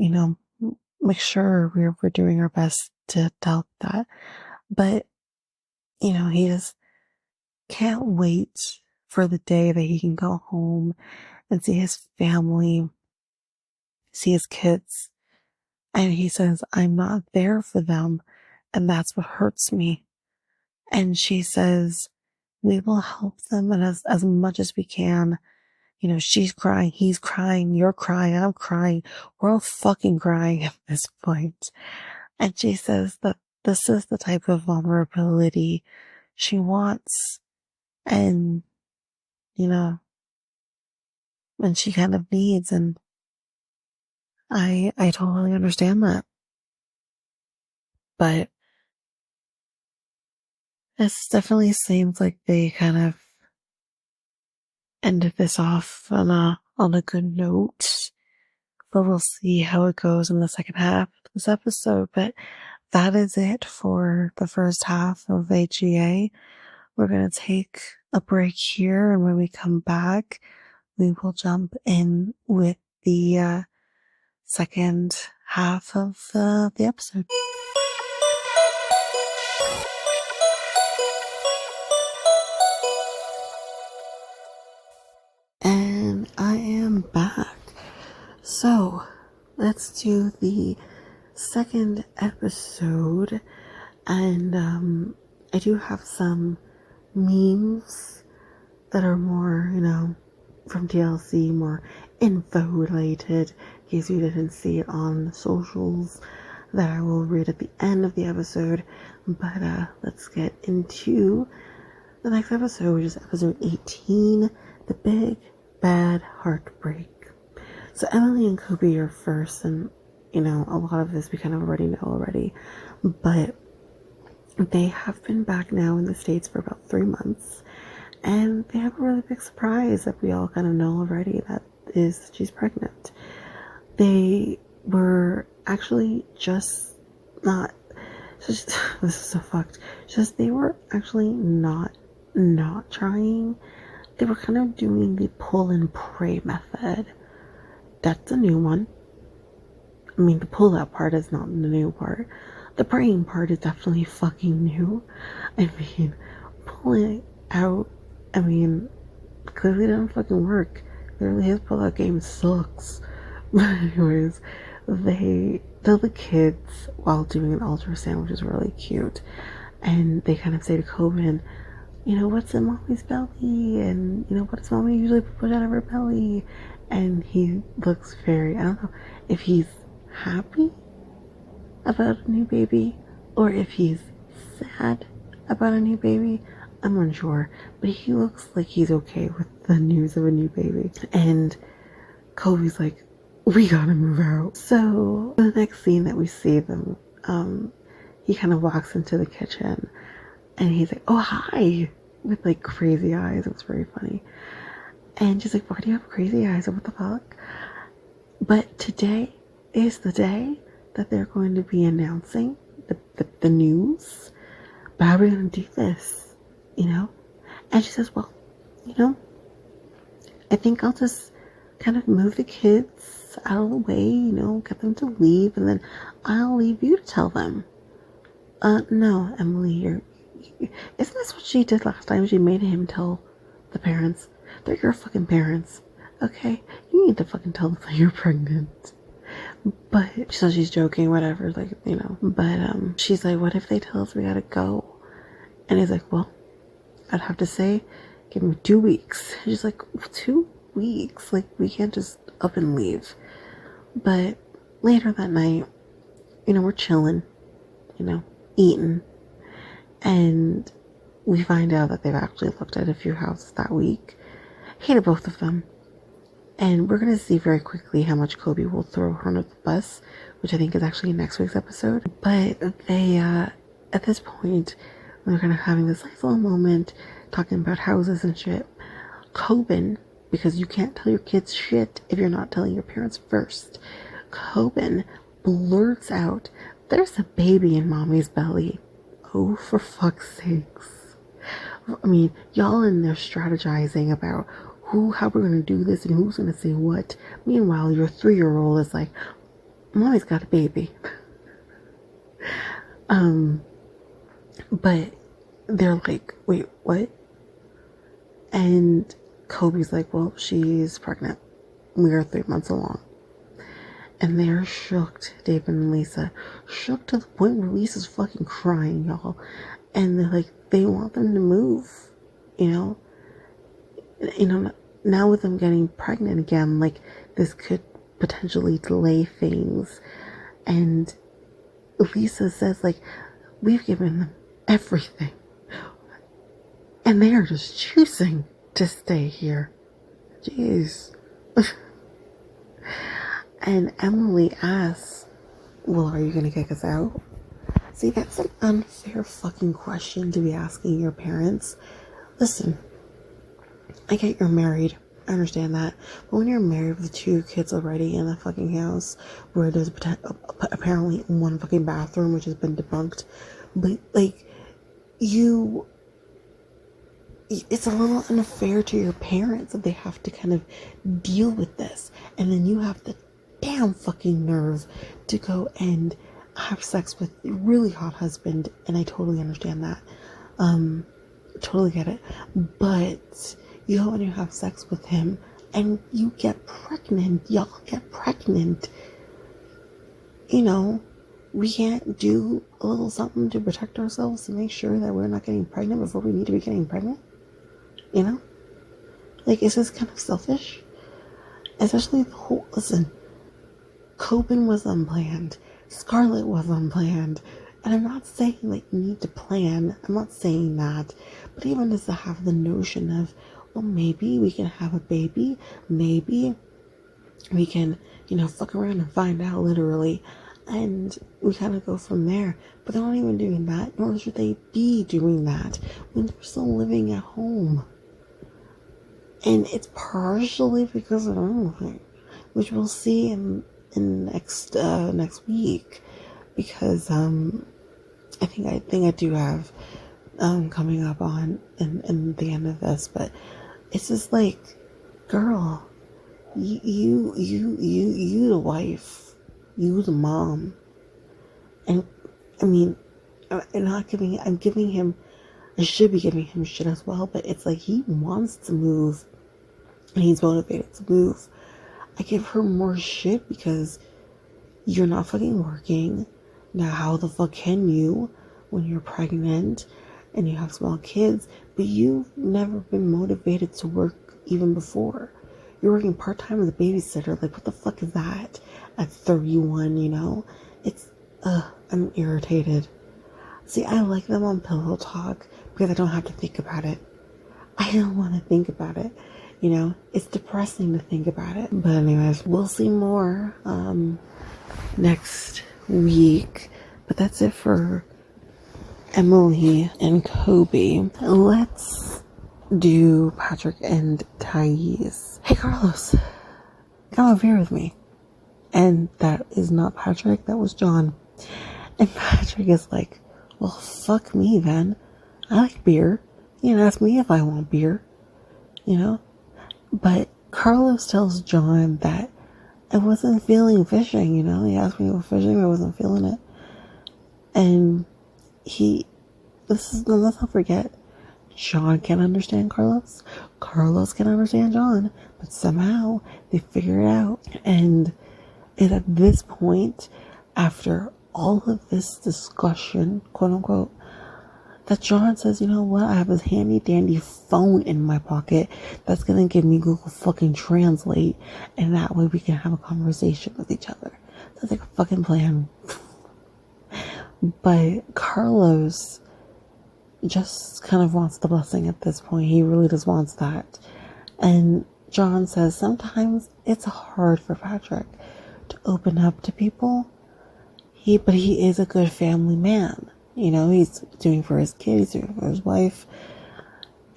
make sure we're doing our best to help that. But, he just can't wait for the day that he can go home and see his family, see his kids. And he says, I'm not there for them. And that's what hurts me. And she says, we will help them and as much as we can. She's crying, he's crying, you're crying, I'm crying. We're all fucking crying at this point. And she says that this is the type of vulnerability she wants. And, and she kind of needs. And I totally understand that. But this definitely seems like they kind of ended this off on a good note. But we'll see how it goes in the second half of this episode. But that is it for the first half of HEA. We're going to take a break here, and when we come back, we will jump in with the second half of the episode. And I am back. So, let's do the second episode. And I do have some memes that are more, from TLC, more info related, in case you didn't see it on the socials, that I will read at the end of the episode. But let's get into the next episode, which is episode 18, The Big Bad Heartbreak. So Emily and Kobe are first, and a lot of this we kind of already know already, but they have been back now in the States for about 3 months, and they have a really big surprise that we all kind of know already, that is, she's pregnant. They were actually this is so fucked, they were actually not trying. They were kind of doing the pull and pray method. That's a new one. I mean, the pull out part is not the new part. The praying part is definitely fucking new. I mean, pulling out, clearly didn't fucking work. Clearly his pull out game sucks. But anyways, they tell the kids while doing an ultrasound, which is really cute. And they kind of say to Coben, what's in mommy's belly? And, what does mommy usually put out of her belly? And he looks very, I don't know if he's happy about a new baby or if he's sad about a new baby. I'm unsure, but he looks like he's okay with the news of a new baby. And Kobe's like, we gotta move out. So the next scene that we see them, he kind of walks into the kitchen and he's like, oh, hi, with like crazy eyes. It was very funny. And she's like, why do you have crazy eyes? What the fuck? But today is the day that they're going to be announcing the news. But how are we going to do this? You know? And she says, well, you know, I think I'll just kind of move the kids out of the way, you know, get them to leave, and then I'll leave you to tell them. No, Emily, isn't this what she did last time? She made him tell the parents. They're your fucking parents, okay? You need to fucking tell them that you're pregnant. But, so she's joking, whatever, like, you know. But, she's like, what if they tell us we gotta go? And he's like, well, I'd have to say, give me 2 weeks. And she's like, 2 weeks? Like, we can't just up and leave. But later that night, you know, we're chilling, you know, eating. And we find out that they've actually looked at a few houses that week. Hated both of them. And we're going to see very quickly how much Kobe will throw her under the bus, which I think is actually next week's episode. But they, at this point, we're kind of having this nice little moment, talking about houses and shit. Coben, because you can't tell your kids shit if you're not telling your parents first. Coben blurts out, there's a baby in mommy's belly. Oh, for fuck's sakes. I mean, y'all in there strategizing about how we're going to do this and who's going to say what. Meanwhile, your 3-year-old is like, mommy's got a baby. But they're like, wait, what? And Kobe's like, well, she's pregnant. We are 3 months along. And they're shook, David and Lisa. Shook to the point where Lisa's fucking crying, y'all. And they're like, they want them to move, you know? You know, now with them getting pregnant again, like, this could potentially delay things. And Lisa says, like, we've given them everything. And they are just choosing to stay here. Jeez. And Emily asks, well, are you going to kick us out? See, that's an unfair fucking question to be asking your parents. Listen, I get you're married. I understand that. But when you're married with 2 kids already in a fucking house where there's apparently one fucking bathroom, which has been debunked, but, like, it's a little unfair to your parents that they have to kind of deal with this. And then you have the damn fucking nerve to go and have sex with a really hot husband. And I totally understand that. Totally get it. But you go and you have sex with him and you get pregnant. Y'all get pregnant. You know, we can't do a little something to protect ourselves to make sure that we're not getting pregnant before we need to be getting pregnant? You know? Like, is this kind of selfish? Especially the whole, listen, Coben was unplanned. Scarlett was unplanned. And I'm not saying, like, you need to plan. I'm not saying that. But even just to have the notion of, well, maybe we can have a baby. Maybe we can, you know, fuck around and find out, literally. And we kind of go from there. But they're not even doing that, nor should they be doing that when they're still living at home. And it's partially because of everything, which we'll see in next week, because I think I do have coming up on in the end of this, but it's just like, girl, you the wife, you the mom, and I mean, I'm giving him, I should be giving him shit as well, but it's like he wants to move and he's motivated to move. I give her more shit because you're not fucking working. Now, how the fuck can you when you're pregnant and you have small kids, but you've never been motivated to work even before? You're working part-time as a babysitter. Like, what the fuck is that at 31, you know? It's, I'm irritated. See, I like them on Pillow Talk because I don't have to think about it. I don't want to think about it. You know, it's depressing to think about it. But anyways, we'll see more next week. But that's it for Emily and Kobe. Let's do Patrick and Thais. Hey, Carlos, come over here with me. And that is not Patrick, that was John. And Patrick is like, well, fuck me then. I like beer. You can ask me if I want beer, you know? But Carlos tells John that I wasn't feeling fishing, you know? He asked me about fishing, but I wasn't feeling it. And let's not forget, John can't understand Carlos. Carlos can understand John. But somehow they figure it out. And it's at this point, after all of this discussion, quote unquote, that John says, you know what, I have this handy dandy phone in my pocket that's gonna give me Google fucking Translate, and that way we can have a conversation with each other. That's like a fucking plan. But Carlos just kind of wants the blessing at this point. He really just wants that. And John says sometimes it's hard for Patrick to open up to people. But he is a good family man. You know, he's doing for his kids, he's doing for his wife.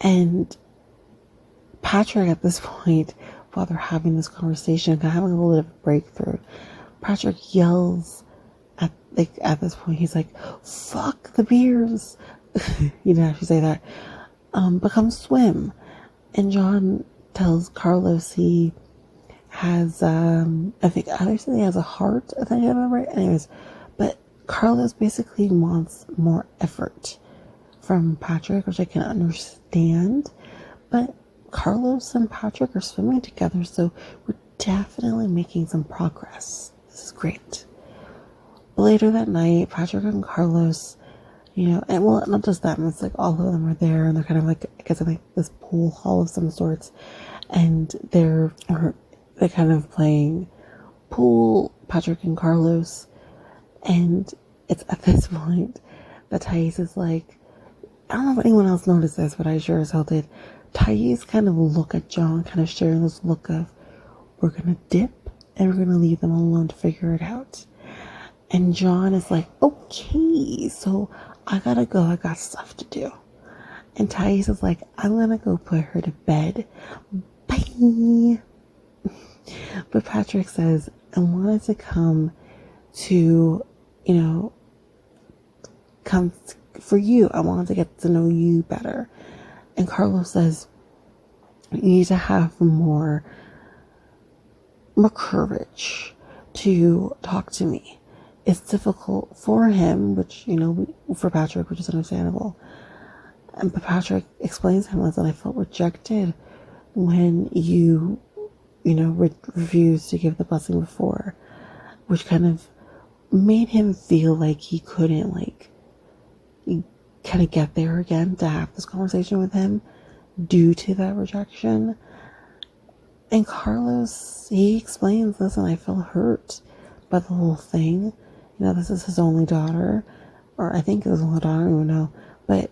And Patrick at this point, while they're having this conversation, kind of having a little bit of a breakthrough, Patrick yells at this point, he's like, fuck the beers. You didn't actually say that. But come swim. And John tells Carlos he has, I think he has a heart, I think I remember it. Anyways, but Carlos basically wants more effort from Patrick, which I can understand. But Carlos and Patrick are swimming together, so we're definitely making some progress. This is great. But later that night, Patrick and Carlos, you know, and well, not just them, it's like all of them are there, and they're kind of like, I guess, in like this pool hall of some sorts, and they're kind of playing pool, Patrick and Carlos. And it's at this point that Thais is like, I don't know if anyone else noticed this, but I sure as hell did. Thais kind of look at John, kind of sharing this look of, we're going to dip and we're going to leave them alone to figure it out. And John is like, okay, so I gotta go. I got stuff to do. And Thais is like, I'm going to go put her to bed. Bye. But Patrick says, I wanted to come to, you know, come for you. I wanted to get to know you better. And Carlos says, you need to have more courage to talk to me. It's difficult for him, which, you know, for Patrick, which is understandable. But Patrick explains to him, listen, I felt rejected when you know, refused to give the blessing before, which kind of made him feel like he couldn't, like, kind of get there again to have this conversation with him due to that rejection. And Carlos, he explains, listen, I feel hurt by the whole thing. You know, this is his only daughter, or I think it was his only daughter, I don't even know, but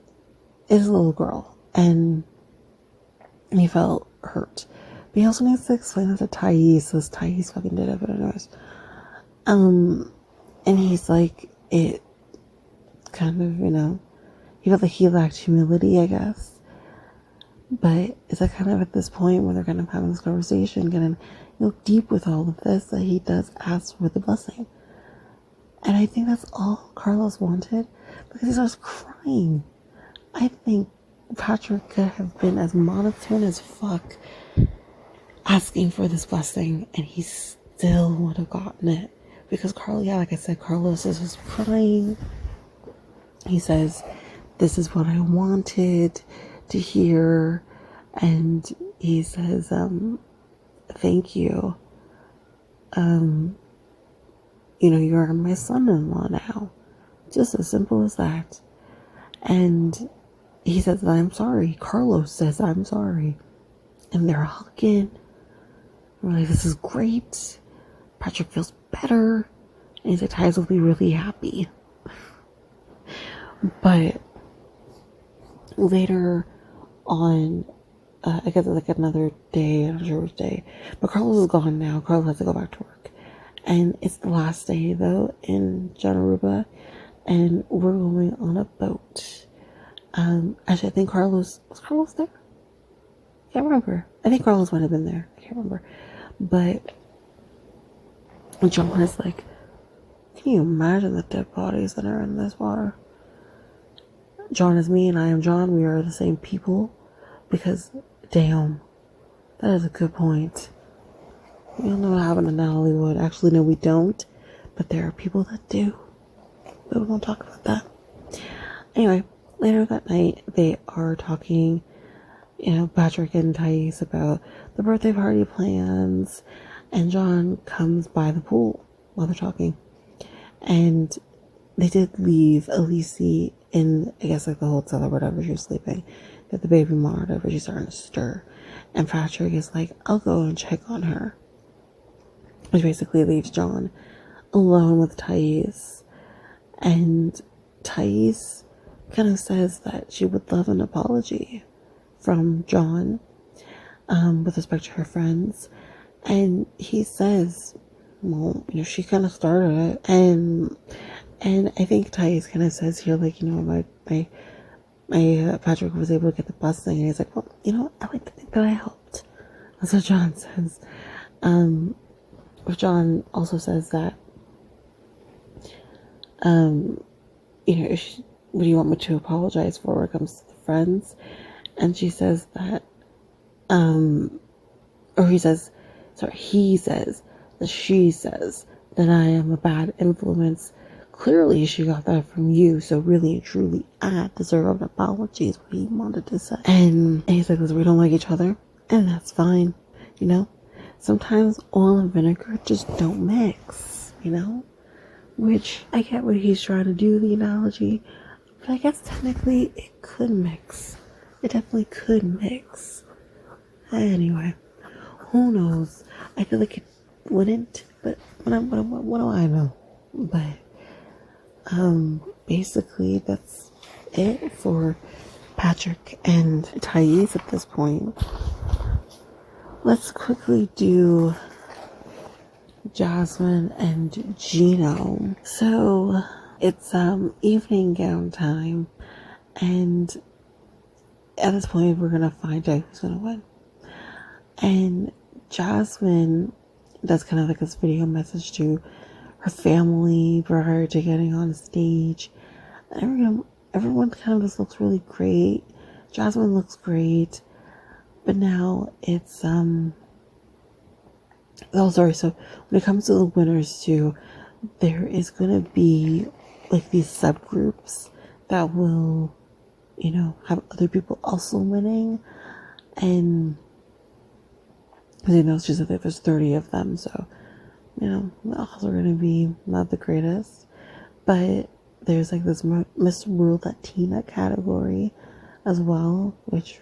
it's a little girl, and he felt hurt. But he also needs to explain that to Thais, because Thais fucking did it, but anyways. And he's like, it kind of, you know, he felt like he lacked humility, I guess. But it's like kind of at this point where they're kind of having this conversation, getting, you know, deep with all of this, that he does ask for the blessing. And I think that's all Carlos wanted, because he starts crying. I think Patrick could have been as monotone as fuck asking for this blessing, and he still would have gotten it. Because like I said, Carlos is just crying. He says, this is what I wanted to hear. And he says, thank you. You know, you're my son-in-law now. Just as simple as that. And he says that I'm sorry. Carlos says I'm sorry. And they're hugging. We're like, this is great. Patrick feels better. And he said Thais will be really happy. But later on, I guess it's like another day, I'm not sure which day. But Carlos is gone now. Carlos has to go back to work. And it's the last day, though, in John Aruba. and we're going on a boat. Actually, I think was Carlos there? I can't remember. I think Carlos might have been there. I can't remember. But John is like, can you imagine the dead bodies that are in this water? John is me and I am John. We are the same people. Because, damn, that is a good point. We don't know what happened in Hollywood. Actually, no, we don't. But there are people that do. But we won't talk about that. Anyway, later that night, they are talking, Patrick and Thais about the birthday party plans. And John comes by the pool while they're talking. And they did leave Alexei in, I guess, like the hotel or whatever. She was sleeping. Got the baby monitor, but she's starting to stir. And Patrick is like, I'll go and check on her. Which basically leaves John alone with Thais. And Thais kind of says that she would love an apology from John with respect to her friends. And he says, well, she kind of started it. And I think Thais kind of says here, like, my Patrick was able to get the bus thing. And he's like, well, I like to think that I helped. That's what John says. John also says that, what do you want me to apologize for when it comes to the friends? And she says that, he says that she says that I am a bad influence. Clearly she got that from you, so really and truly I deserve an apology is what he wanted to say. And he's like, we don't like each other, and that's fine, Sometimes oil and vinegar just don't mix, Which, I get what he's trying to do, the analogy, but I guess technically it could mix. It definitely could mix. Anyway, who knows? I feel like it wouldn't, but what do I know? But, basically that's it for Patrick and Thais at this point. Let's quickly do Jasmine and Gino. So it's evening gown time, and at this point we're gonna find out who's gonna win. And Jasmine does kind of like this video message to her family prior to getting on stage. Everyone kind of just looks really great. Jasmine looks great. But now it's, so when it comes to the winners too, there is going to be like these subgroups that will, have other people also winning. And, she said that there's 30 of them, so, the odds are going to be not the greatest. But there's like this Miss World Latina category as well, which,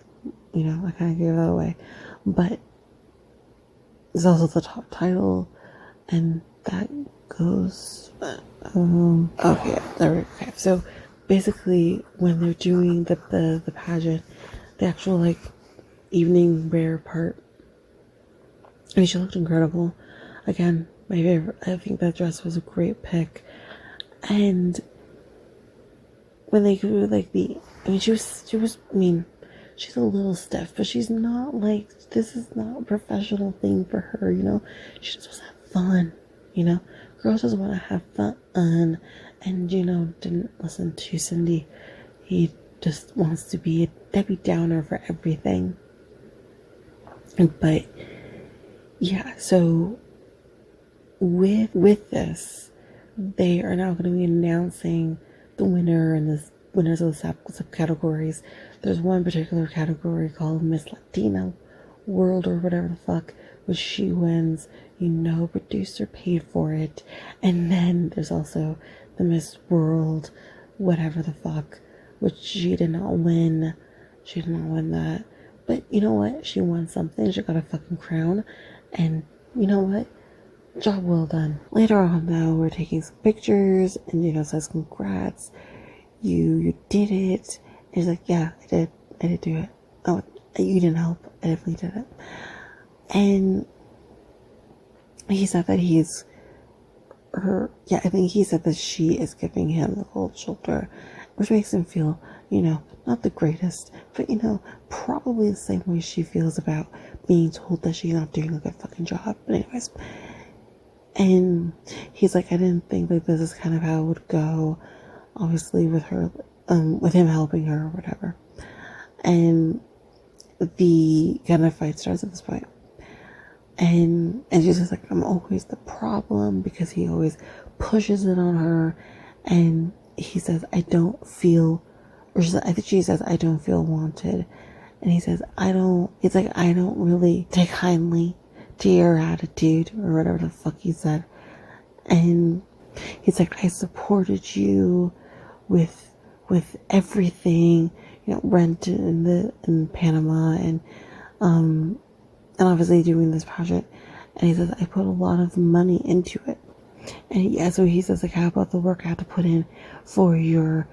I kind of gave that away. But it's also the top title, and that goes, okay, there we go. Okay. So basically, when they're doing the pageant, the actual like evening wear part, she looked incredible. Again, my favorite. I think that dress was a great pick. And when they do like she was she's a little stiff, but she's not like, this is not a professional thing for her, She just wants to have fun, Girls just want to have fun. And, didn't listen to Cindy. He just wants to be a Debbie Downer for everything. But, yeah, so with this, they are now going to be announcing the winner and the winners of the subcategories. There's one particular category called Miss Latina World or whatever the fuck, which she wins. Producer paid for it. And then there's also the Miss World whatever the fuck, which she did not win. She did not win that. But you know what? She won something. She got a fucking crown. And you know what? Job well done. Later on though, we're taking some pictures, and says congrats. You did it. And he's like, yeah, I did do it. Oh, you didn't help. I definitely did it. And he said that he's yeah, I think he said that she is giving him the cold shoulder, which makes him feel, not the greatest, but, probably the same way she feels about being told that she's not doing a good fucking job. But anyways, and he's like, I didn't think that this is kind of how it would go, obviously with her, with him helping her or whatever. And the kind of fight starts at this point. And she's just like, I'm always the problem because he always pushes it on her. And he says, I don't feel, or I think she says, I don't feel wanted. And he says, I don't really take kindly to your attitude, or whatever the fuck he said. And he's like, I supported you with everything, rent in Panama, and obviously doing this project. And he says, I put a lot of money into it. And so he says, like, how about the work I have to put in for your,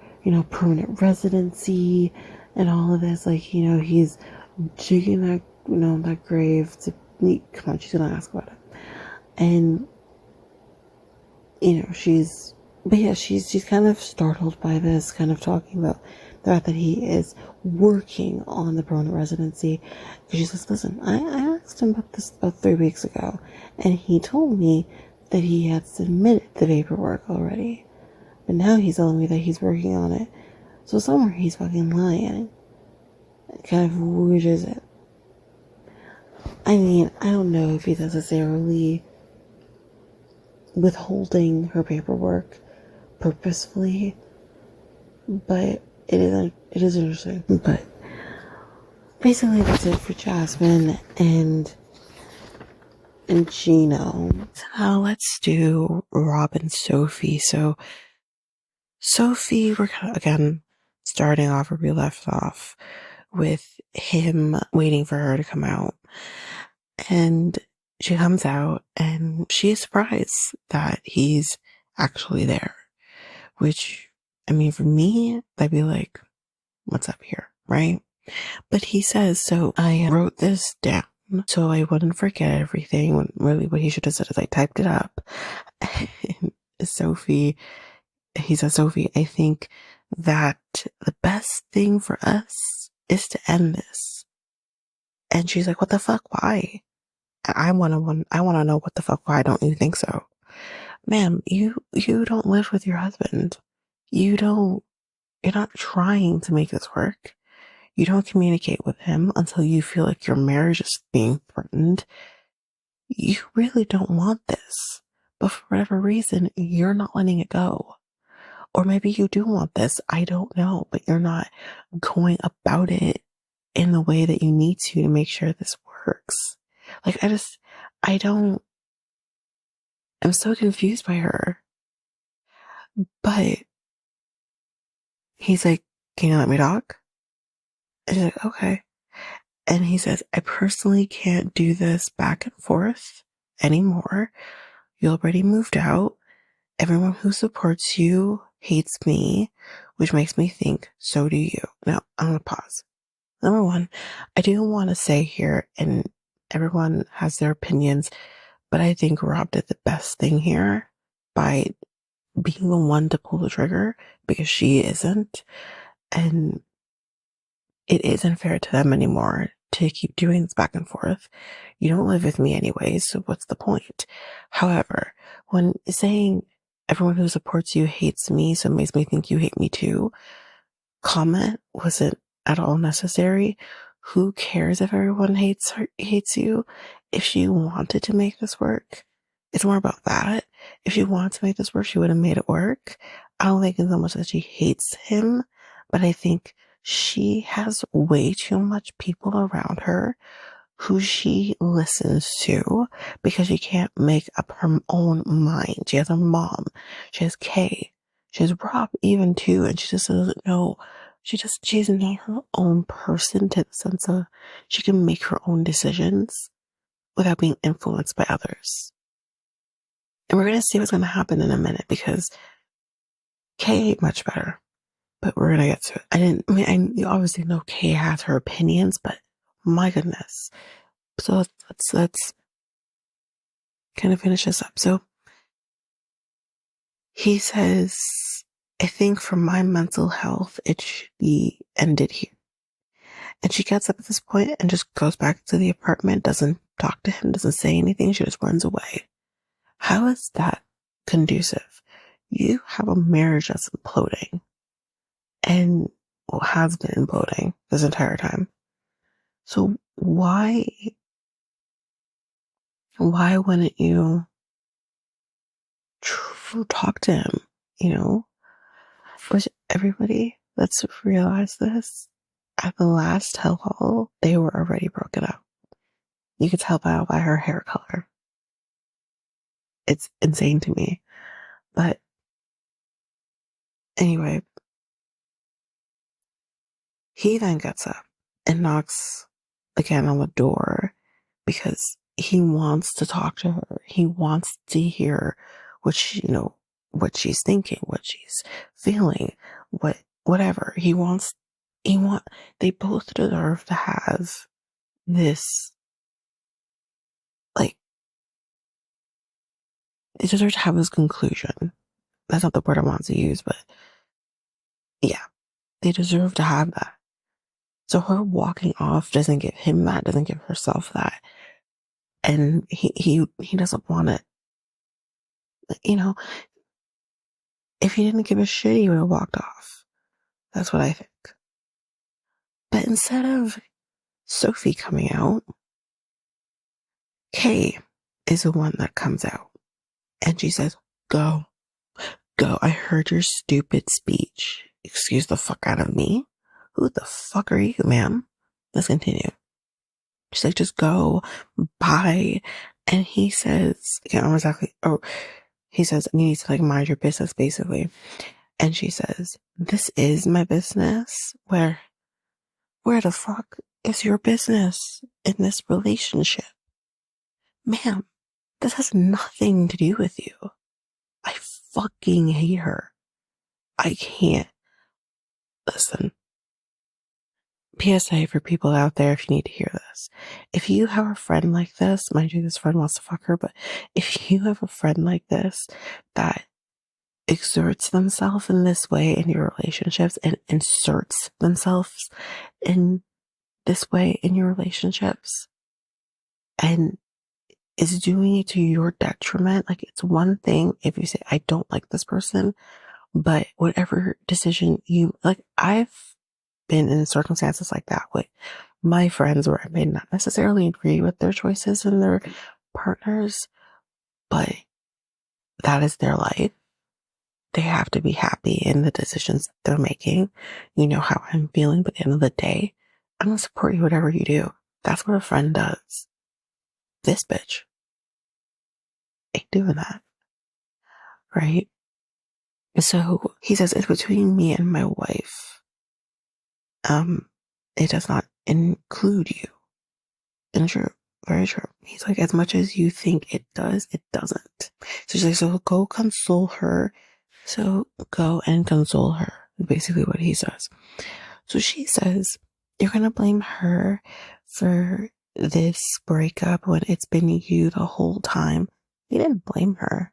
permanent residency and all of this? Like, he's digging that, that grave to, come on, she's gonna ask about it. And, she's kind of startled by this, kind of talking about the fact that he is working on the permanent residency. Because she says, listen, I asked him about this about 3 weeks ago, and he told me that he had submitted the paperwork already. But now he's telling me that he's working on it. So somewhere he's fucking lying. Kind of weird is it? I mean, I don't know if he's necessarily withholding her paperwork purposefully, but it is interesting. But basically that's it for Jasmine and Gino. So now let's do Rob and Sophie. So Sophie, we're kind of, again, starting off where we left off with him waiting for her to come out. And she comes out and she is surprised that he's actually there. Which, I mean, for me, I'd be like, what's up here, right? But he says, so I wrote this down so I wouldn't forget everything, when really what he should have said is I typed it up. And Sophie, he says, Sophie, I think that the best thing for us is to end this. And she's like, what the fuck? Why? I want to know what the fuck. Why don't you think so? Ma'am, you don't live with your husband. You're not trying to make this work. You don't communicate with him until you feel like your marriage is being threatened. You really don't want this. But for whatever reason, you're not letting it go. Or maybe you do want this. I don't know. But you're not going about it in the way that you need to make sure this works. Like, I'm so confused by her. But he's like, can you let me talk? And she's like, okay. And he says, I personally can't do this back and forth anymore. You already moved out. Everyone who supports you hates me, which makes me think, so do you. Now, I'm going to pause. Number one, I do want to say here, and everyone has their opinions, but I think Rob did the best thing here by being the one to pull the trigger, because she isn't. And it isn't fair to them anymore to keep doing this back and forth. You don't live with me anyways, so what's the point? However, when saying everyone who supports you hates me, so it makes me think you hate me too, comment wasn't at all necessary. Who cares if everyone hates you? If she wanted to make this work, it's more about that. If she wanted to make this work, she would have made it work. I don't think it's so much that she hates him, but I think she has way too much people around her who she listens to because she can't make up her own mind. She has a mom. She has Kay. She has Rob even too, and she just doesn't know. She's not her own person to the sense of she can make her own decisions without being influenced by others. And we're going to see what's going to happen in a minute, because Kay ain't much better. But we're going to get to it. You obviously know Kay has her opinions, but my goodness. So let's kind of finish this up. So He says, I think for my mental health, it should be ended here. And she gets up at this point and just goes back to the apartment, doesn't talk to him, doesn't say anything. She just runs away. How is that conducive? You have a marriage that's imploding and has been imploding this entire time. So why wouldn't you talk to him? You know, which everybody, let's realize this. At the last tell-all, they were already broken up. You could tell by her hair color. It's insane to me. But anyway, he then gets up and knocks again on the door because he wants to talk to her. He wants to hear what she, what she's thinking, what she's feeling, whatever. They both deserve to have this, like, they deserve to have this conclusion. That's not the word I want to use, but yeah, they deserve to have that. So her walking off doesn't give him that, doesn't give herself that. And he doesn't want it. If he didn't give a shit, he would have walked off. That's what I think. But instead of Sophie coming out, Kay is the one that comes out. And she says, go. I heard your stupid speech. Excuse the fuck out of me. Who the fuck are you, ma'am? Let's continue. She's like, just go. Bye. And he says, I can't remember exactly. Oh, he says, you need to mind your business, basically. And she says, this is my business. Where the fuck is your business in this relationship? Ma'am, this has nothing to do with you. I fucking hate her. I can't. Listen. PSA for people out there, if you need to hear this. If you have a friend like this, mind you, this friend wants to fuck her, but if you have a friend like this that exerts themselves in this way in your relationships and inserts themselves in this way in your relationships and is doing it to your detriment, it's one thing if you say, I don't like this person, but whatever decision I've been in circumstances like that with my friends where I may not necessarily agree with their choices and their partners, but that is their life. They have to be happy in the decisions that they're making. You know how I'm feeling, but at the end of the day, I'm going to support you whatever you do. That's what a friend does. This bitch ain't doing that. Right? So he says, it's between me and my wife. It does not include you. And true. Very true. He's like, as much as you think it does, it doesn't. So she's like, so go console her. So go and console her. Basically what he says. So she says, you're going to blame her for this breakup when it's been you the whole time. He didn't blame her.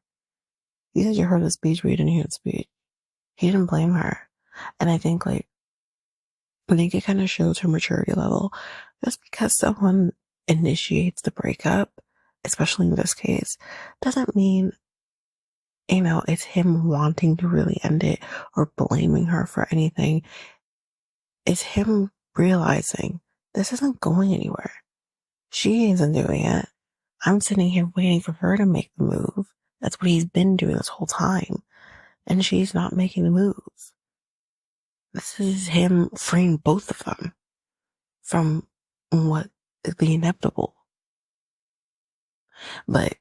He said you heard the speech, but you didn't hear the speech. He didn't blame her. And I think I think it kind of shows her maturity level. Just because someone initiates the breakup, especially in this case, doesn't mean, it's him wanting to really end it or blaming her for anything. It's him realizing this isn't going anywhere. She isn't doing it. I'm sitting here waiting for her to make the move. That's what he's been doing this whole time. And she's not making the move. This is him freeing both of them from what is the inevitable. But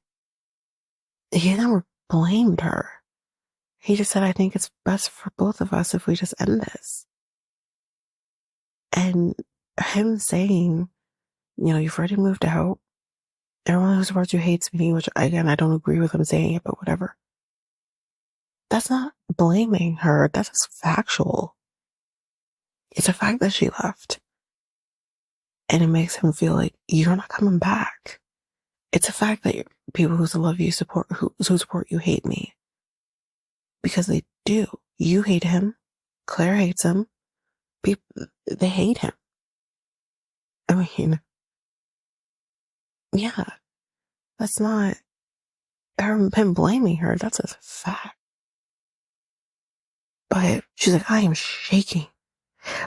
he never blamed her. He just said, I think it's best for both of us if we just end this. And him saying, you've already moved out. Everyone who supports you hates me, which again, I don't agree with him saying it, but whatever. That's not blaming her. That's just factual. It's a fact that she left. And it makes him feel like you're not coming back. It's a fact that people who love you who support you hate me. because they do. You hate him. Claire hates him. They hate him. I mean, yeah, that's not him blaming her. That's a fact. But she's like, I am shaking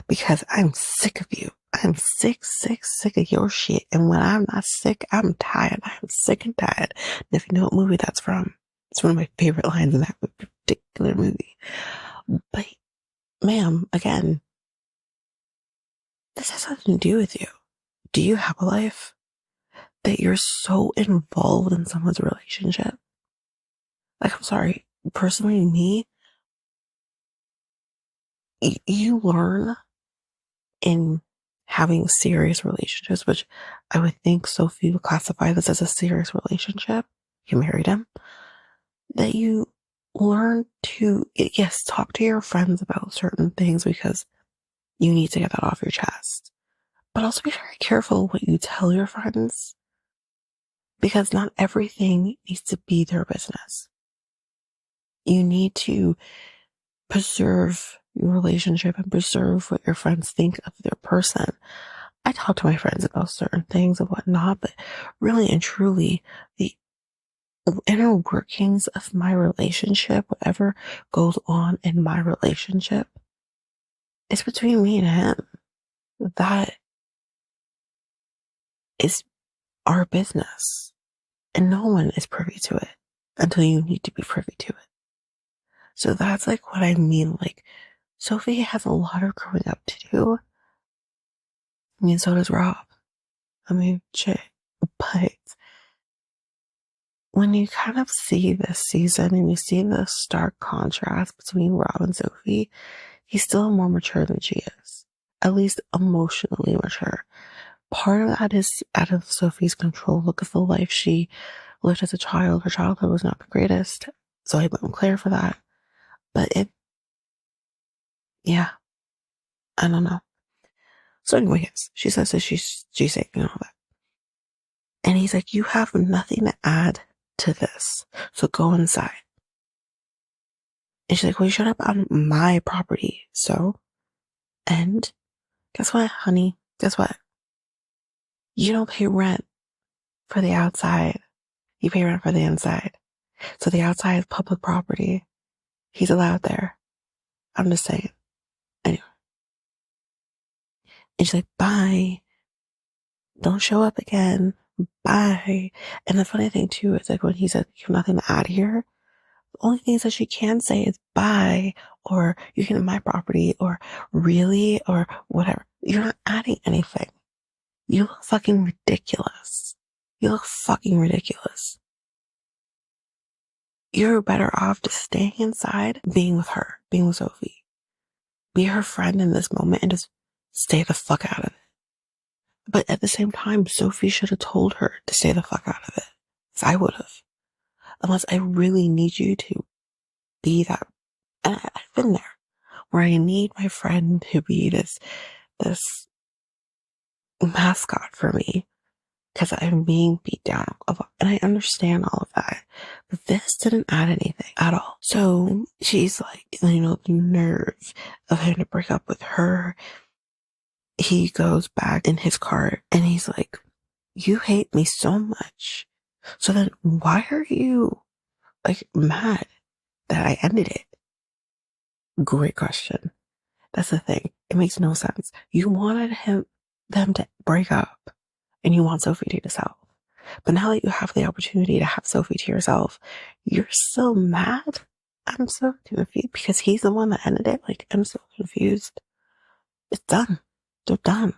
because I'm sick of you. I'm sick of your shit. And when I'm not sick, I'm tired. I'm sick and tired. And if you know what movie that's from, it's one of my favorite lines in that particular movie. But, ma'am, again, this has nothing to do with you. Do you have a life that you're so involved in someone's relationship? Like, I'm sorry, personally, me, you learn in having serious relationships, which I would think Sophie would classify this as a serious relationship. You married him. That you learn to, yes, talk to your friends about certain things because you need to get that off your chest. But also be very careful what you tell your friends because not everything needs to be their business. You need to preserve your relationship and preserve what your friends think of their person. I talk to my friends about certain things and whatnot, but really and truly, the inner workings of my relationship, whatever goes on in my relationship, is between me and him. That is our business. And no one is privy to it until you need to be privy to it. So that's like what I mean. Like, Sophie has a lot of growing up to do. I mean, so does Rob. I mean, shit. But when you kind of see this season and you see the stark contrast between Rob and Sophie, he's still more mature than she is. At least emotionally mature. Part of that is out of Sophie's control. Look at the life she lived as a child. Her childhood was not the greatest. So I blame Claire for that. But yeah, I don't know. So anyway, yes, she says that she's safe and all that. And he's like, you have nothing to add to this. So go inside. And she's like, well, you showed up on my property. So, and guess what, honey? Guess what? You don't pay rent for the outside. You pay rent for the inside. So the outside is public property. He's allowed there. I'm just saying. Anyway. And she's like, bye. Don't show up again. Bye. And the funny thing too is like when he said, you have nothing to add here, the only things that she can say is bye, or you can have my property, or really, or whatever. You're not adding anything. You look fucking ridiculous. You look fucking ridiculous. You're better off just staying inside, being with her, being with Sophie. Be her friend in this moment and just stay the fuck out of it. But at the same time, Sophie should have told her to stay the fuck out of it. As I would have. Unless I really need you to be that. And I've been there. Where I need my friend to be this mascot for me. Because I'm being beat down. And I understand all of that. But this didn't add anything at all. So she's like, you know, the nerve of him to break up with her. He goes back in his car and he's like, you hate me so much. So then why are you like mad that I ended it? Great question. That's the thing. It makes no sense. You wanted them to break up and you want Sophie to yourself. But now that you have the opportunity to have Sophie to yourself, you're so mad. I'm so confused because he's the one that ended it. Like, I'm so confused. It's done. They're done.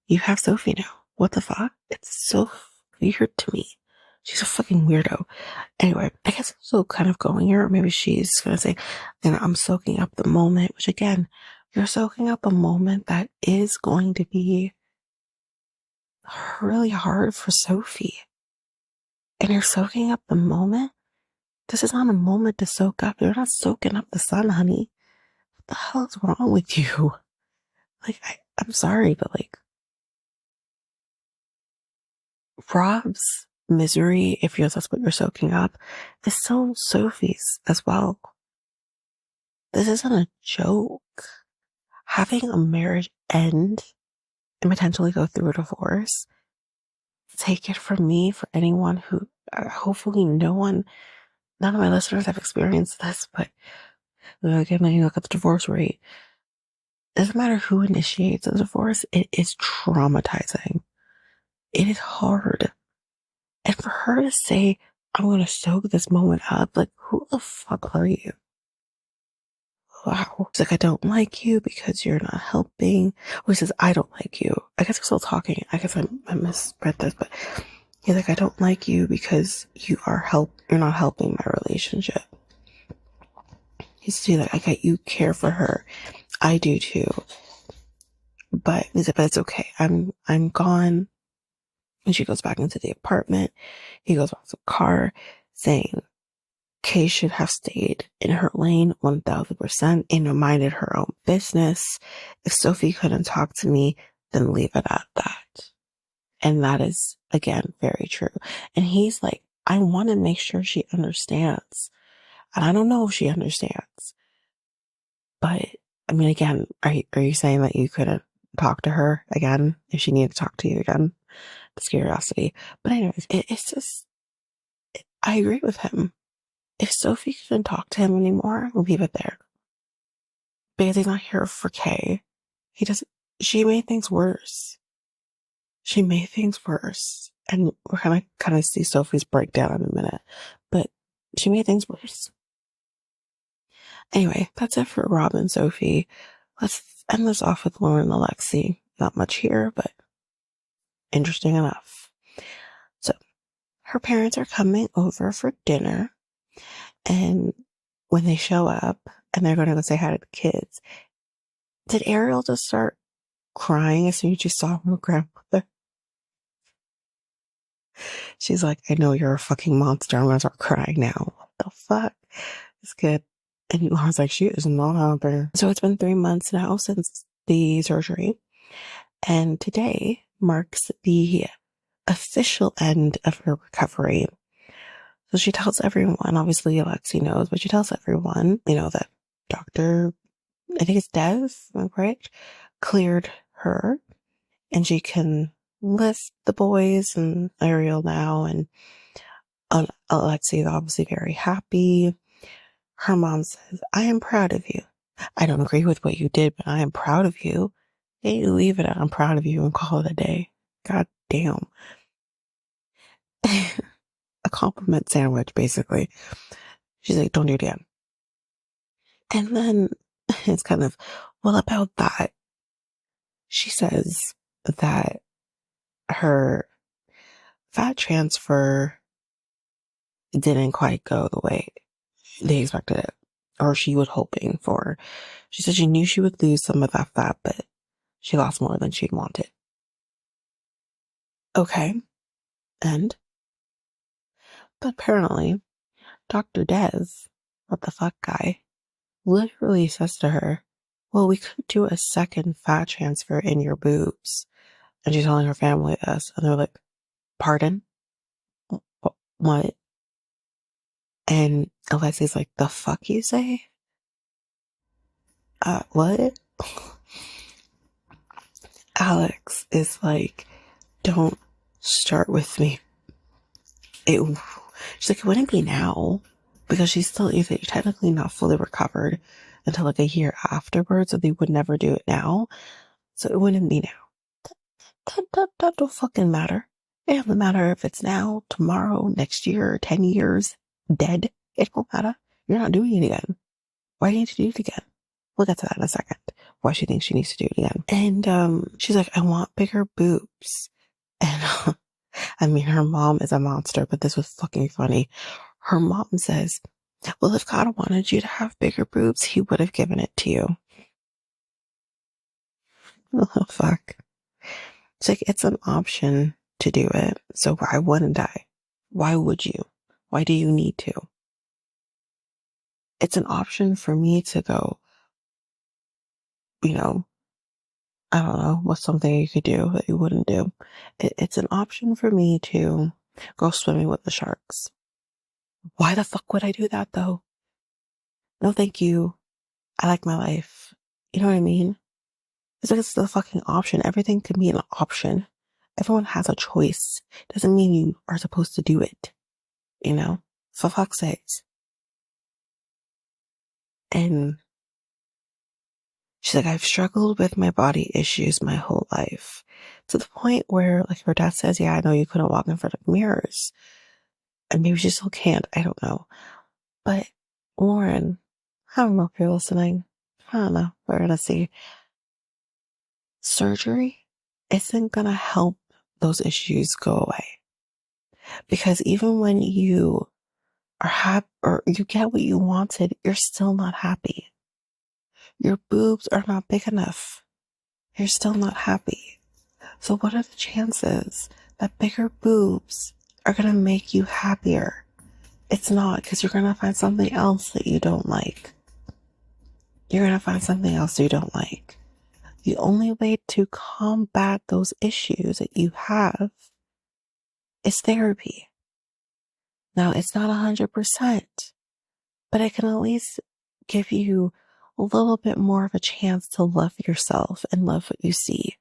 You have Sophie now. What the fuck? It's so weird to me. She's a fucking weirdo. Anyway, I guess I'm still kind of going here. Or maybe she's going to say, you know, I'm soaking up the moment, which again, you're soaking up a moment that is going to be really hard for Sophie. And you're soaking up the moment. This is not a moment to soak up. You're not soaking up the sun, honey. What the hell is wrong with you? Like, I'm sorry, but like, Rob's misery, if that's what you're soaking up, is so Sophie's as well. This isn't a joke. Having a marriage end and potentially go through a divorce, take it from me, for anyone who, hopefully none of my listeners have experienced this, but again, when you look at the divorce rate, it doesn't matter who initiates a divorce, it is traumatizing. It is hard. And for her to say, I'm going to soak this moment up, like, who the fuck are you? Wow. It's like, I don't like you because you're not helping. Or he says, I don't like you. I guess we're still talking. I guess I misread this, but he's like, I don't like you because you're not helping my relationship. He's like, I get you care for her. I do too. But he's like, but it's okay. I'm gone. And she goes back into the apartment. He goes back to the car saying, Kay should have stayed in her lane 1000% and minded her own business. If Sophie couldn't talk to me, then leave it at that. And that is, again, very true. And he's like, I want to make sure she understands. And I don't know if she understands. But, I mean, again, are you saying that you couldn't talk to her again if she needed to talk to you again? It's curiosity. But anyways, it's just, I agree with him. If Sophie couldn't talk to him anymore, leave it there. Because he's not here for Kay. She made things worse. She made things worse. And we're gonna kind of see Sophie's breakdown in a minute. But she made things worse. Anyway, that's it for Rob and Sophie. Let's end this off with Loren and Alexei. Not much here, but interesting enough. So, her parents are coming over for dinner. And when they show up and they're going to go say hi to the kids, did Ariel just start crying as soon as she saw her grandmother? She's like, I know you're a fucking monster. I'm going to start crying now. What the fuck? It's good. And I was like, she is not happy. So it's been 3 months now since the surgery. And today marks the official end of her recovery. So she tells everyone, obviously Alexei knows, but she tells everyone, that Dr. I think it's Des, right? Cleared her and she can lift the boys and Ariel now. And Alexei is obviously very happy. Her mom says, I am proud of you. I don't agree with what you did, but I am proud of you. They leave it at I'm proud of you and call it a day. God damn. A compliment sandwich, basically. She's like, don't do it again. And then it's kind of, well, about that, she says that her fat transfer didn't quite go the way they expected it, or she was hoping for. She said she knew she would lose some of that fat, but she lost more than she'd wanted. Okay. And? But apparently, Dr. Des, what the fuck guy, literally says to her, well, we could do a second fat transfer in your boobs. And she's telling her family this. And they're like, pardon? What? And Alexei's like, the fuck you say? What? Alex is like, don't start with me. She's like, it wouldn't be now. Because she's still technically not fully recovered until like a year afterwards. So they would never do it now. So it wouldn't be now. That don't fucking matter. It doesn't matter if it's now, tomorrow, next year, 10 years, dead. It won't matter. You're not doing it again. Why do you need to do it again? We'll get to that in a second. Why she thinks she needs to do it again. And she's like, I want bigger boobs. And I mean, her mom is a monster, but this was fucking funny. Her mom says, well, if God wanted you to have bigger boobs, he would have given it to you. Oh, fuck. It's like, it's an option to do it. So why wouldn't I? Why would you? Why do you need to? It's an option for me to go, I don't know, what's something you could do that you wouldn't do? It's an option for me to go swimming with the sharks. Why the fuck would I do that though? No, thank you. I like my life. You know what I mean? It's like it's the fucking option. Everything can be an option. Everyone has a choice. Doesn't mean you are supposed to do it. You know? For fuck's sakes. And she's like, I've struggled with my body issues my whole life. To the point where, like, her dad says, yeah, I know you couldn't walk in front of mirrors. And maybe she still can't. I don't know. But Loren, I don't know if you're listening. I don't know. We're going to see. Surgery isn't going to help those issues go away. Because even when you are happy or you get what you wanted, you're still not happy. Your boobs are not big enough. You're still not happy. So what are the chances that bigger boobs are going to make you happier? It's not, because you're going to find something else that you don't like. You're going to find something else you don't like. The only way to combat those issues that you have is therapy. Now, it's not 100%, but it can at least give you a little bit more of a chance to love yourself and love what you see.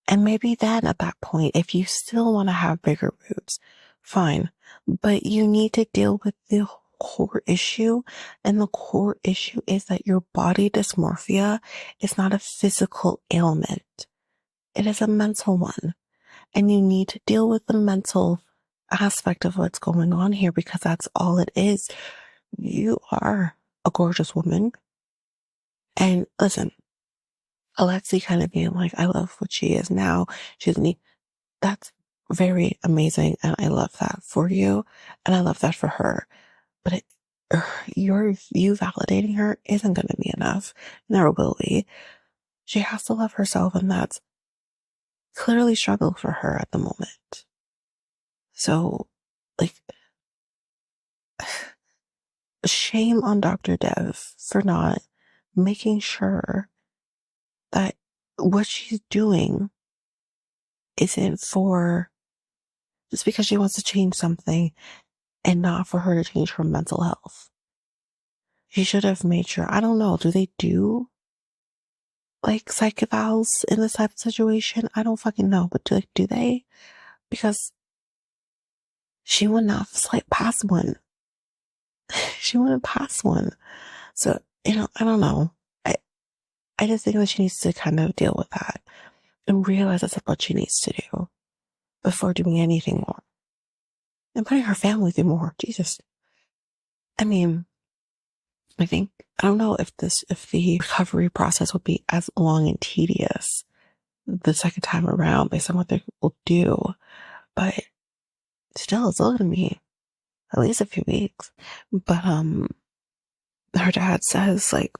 And maybe then at that point, if you still want to have bigger boobs, fine. But you need to deal with the core issue. And the core issue is that your body dysmorphia is not a physical ailment. It is a mental one. And you need to deal with the mental aspect of what's going on here, because that's all it is. You are a gorgeous woman. And listen, Alexei kind of being like, I love what she is now. She's neat. That's very amazing. And I love that for you. And I love that for her. But you validating her isn't going to be enough. Never will be. She has to love herself. And that's clearly struggle for her at the moment. So, like, shame on Dr. Dev for not making sure that what she's doing isn't for just because she wants to change something and not for her to change her mental health. She should have made sure. I don't know. Do they do like psych evals in this type of situation? I don't fucking know, but do they? Because she would not slide past one. She wouldn't pass one. So, I don't know. I just think that she needs to kind of deal with that and realize that's what she needs to do before doing anything more and putting her family through more. Jesus. I mean, I don't know if the recovery process will be as long and tedious the second time around based on what they will do, but still, it's still gonna be at least a few weeks. But her dad says, like,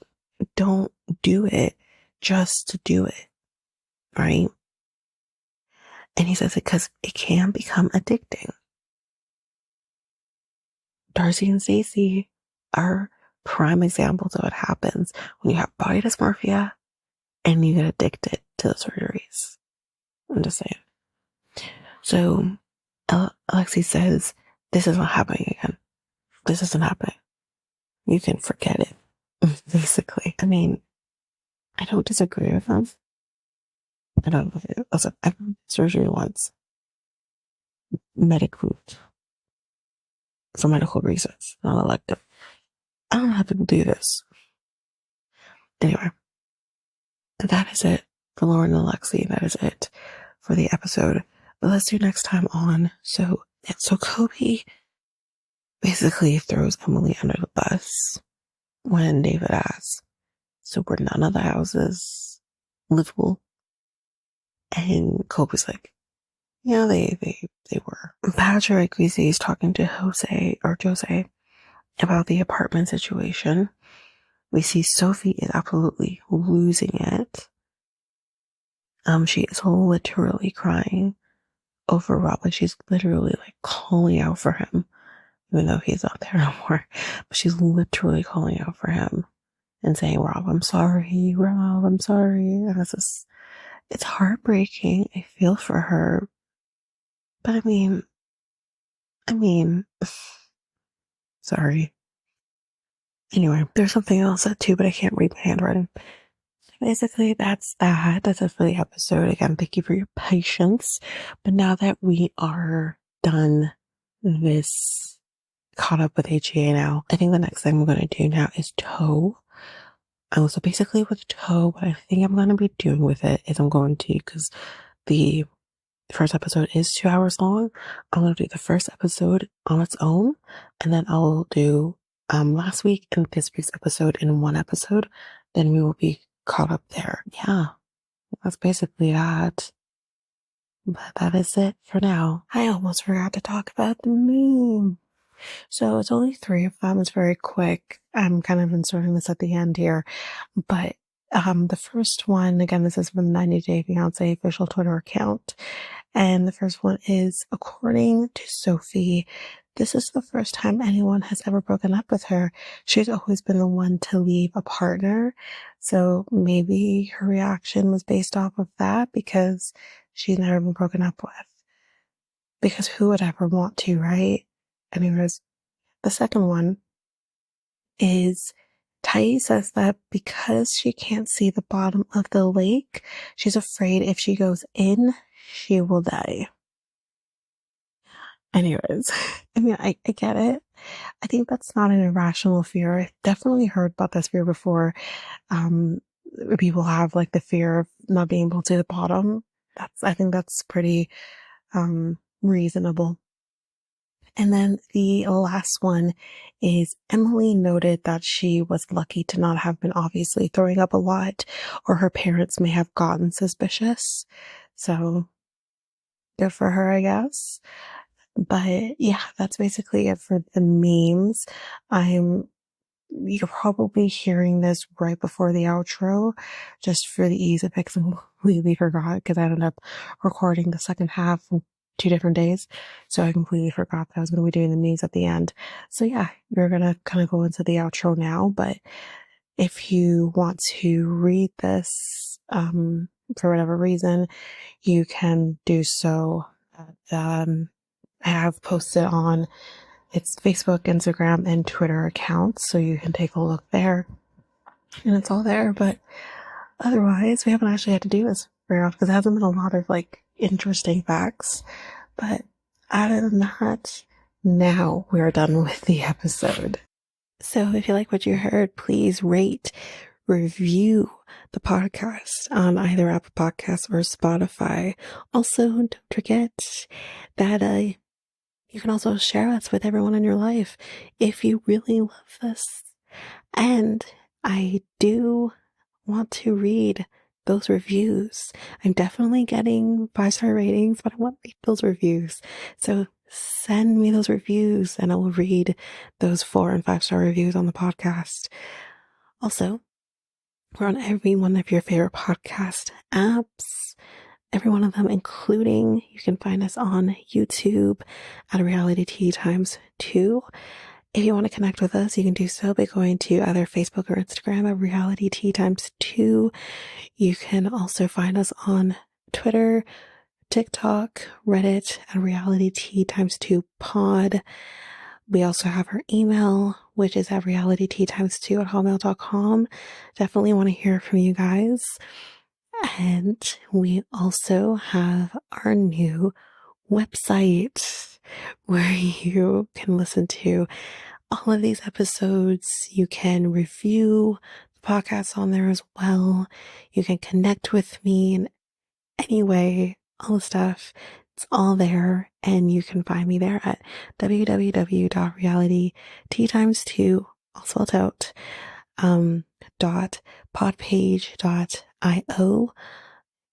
don't do it just to do it, right? And he says it because it can become addicting. Darcy and Stacey are prime examples of what happens when you have body dysmorphia and you get addicted to the surgeries. I'm just saying. So Alexei says, this is not happening again. This isn't happening. You can forget it, basically. I mean, I don't disagree with them. I don't know. Listen, I've had surgery once. Medical, for medical reasons, not elective. I don't know how people do this. Anyway, that is it for Loren and Alexei. That is it for the episode. But let's do next time on. So Kobe basically throws Emily under the bus when David asks, so were none of the houses livable? And Kobe's like, yeah, they were. Patrick, we see, he's talking to Jose about the apartment situation. We see Sophie is absolutely losing it. She is literally crying over Rob. Like, she's literally like calling out for him, even though he's not there no more. But she's literally calling out for him and saying, Rob, I'm sorry. Rob, I'm sorry. And it's heartbreaking. I feel for her. But I mean, sorry. Anyway, there's something else too, but I can't read my handwriting. Basically, that's that. That's it for the episode. Again, thank you for your patience. But now that we are done this, caught up with HEA now, I think the next thing I'm going to do now is toe. So basically with toe, what I think I'm going to be doing with it is I'm going to, because the first episode is 2 hours long, I'm going to do the first episode on its own, and then I'll do last week and this week's episode in one episode. Then we will be caught up there. Yeah, that's basically that. But that is it for now. I almost forgot to talk about the meme. So it's only 3 of them. It's very quick. I'm kind of inserting this at the end here. But the first one, again, this is from the 90 Day Fiancé official Twitter account. And the first one is, according to Sophie, this is the first time anyone has ever broken up with her. She's always been the one to leave a partner. So maybe her reaction was based off of that because she's never been broken up with. Because who would ever want to, right? Anyways, the second one is Tai says that because she can't see the bottom of the lake, she's afraid if she goes in, she will die. Anyways, I mean, I get it. I think that's not an irrational fear. I've definitely heard about this fear before. People have like the fear of not being able to see the bottom. I think that's pretty reasonable. And then the last one is Emily noted that she was lucky to not have been obviously throwing up a lot, or her parents may have gotten suspicious. So good for her, I guess. But yeah, that's basically it for the memes. You're probably hearing this right before the outro, just for the ease of it, because I completely forgot, because I ended up recording the second half 2 different days. So I completely forgot that I was going to be doing the news at the end. So yeah, we're going to kind of go into the outro now. But if you want to read this, for whatever reason, you can do so. I have posted on its Facebook, Instagram, and Twitter accounts, so you can take a look there. And it's all there, but otherwise, we haven't actually had to do this very often, because there hasn't been a lot of, like, interesting facts. But other than that, now we're done with the episode. So if you like what you heard, please rate, review the podcast on either Apple Podcasts or Spotify. Also, don't forget that you can also share us with everyone in your life if you really love this. And I do want to read those reviews. I'm definitely getting 5-star ratings, but I want to read those reviews. So send me those reviews and I will read those 4 and 5-star reviews on the podcast. Also, we're on every one of your favorite podcast apps. Every one of them, including, you can find us on YouTube at Reality Tea Times 2. If you want to connect with us, you can do so by going to either Facebook or Instagram at Reality Tea Times 2. You can also find us on Twitter, TikTok, Reddit at Reality Tea Times 2 Pod. We also have our email, which is at realityteatimes2 at hotmail.com. Definitely want to hear from you guys. And we also have our new website where you can listen to all of these episodes. You can review the podcast on there as well. You can connect with me in any way, all the stuff. It's all there, and you can find me there at www.realityteatimes2, all spelled out, .podpage.io.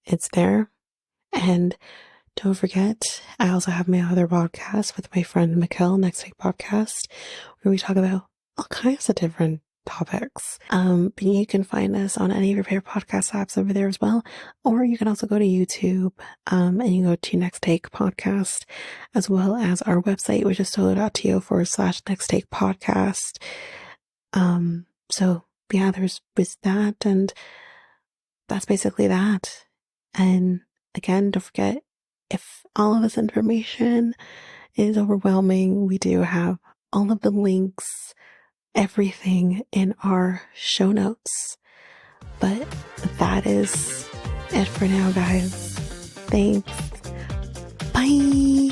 It's there. And don't forget, I also have my other podcast with my friend Mikkel, Next Take Podcast, where we talk about all kinds of different topics. But you can find us on any of your favorite podcast apps over there as well. Or you can also go to YouTube, and you go to Next Take Podcast, as well as our website, which is solo.to/Next Take Podcast. So yeah, there's that, and that's basically that. And again, don't forget, if all of this information is overwhelming, we do have all of the links everything in our show notes. But that is it for now, guys. Thanks. Bye.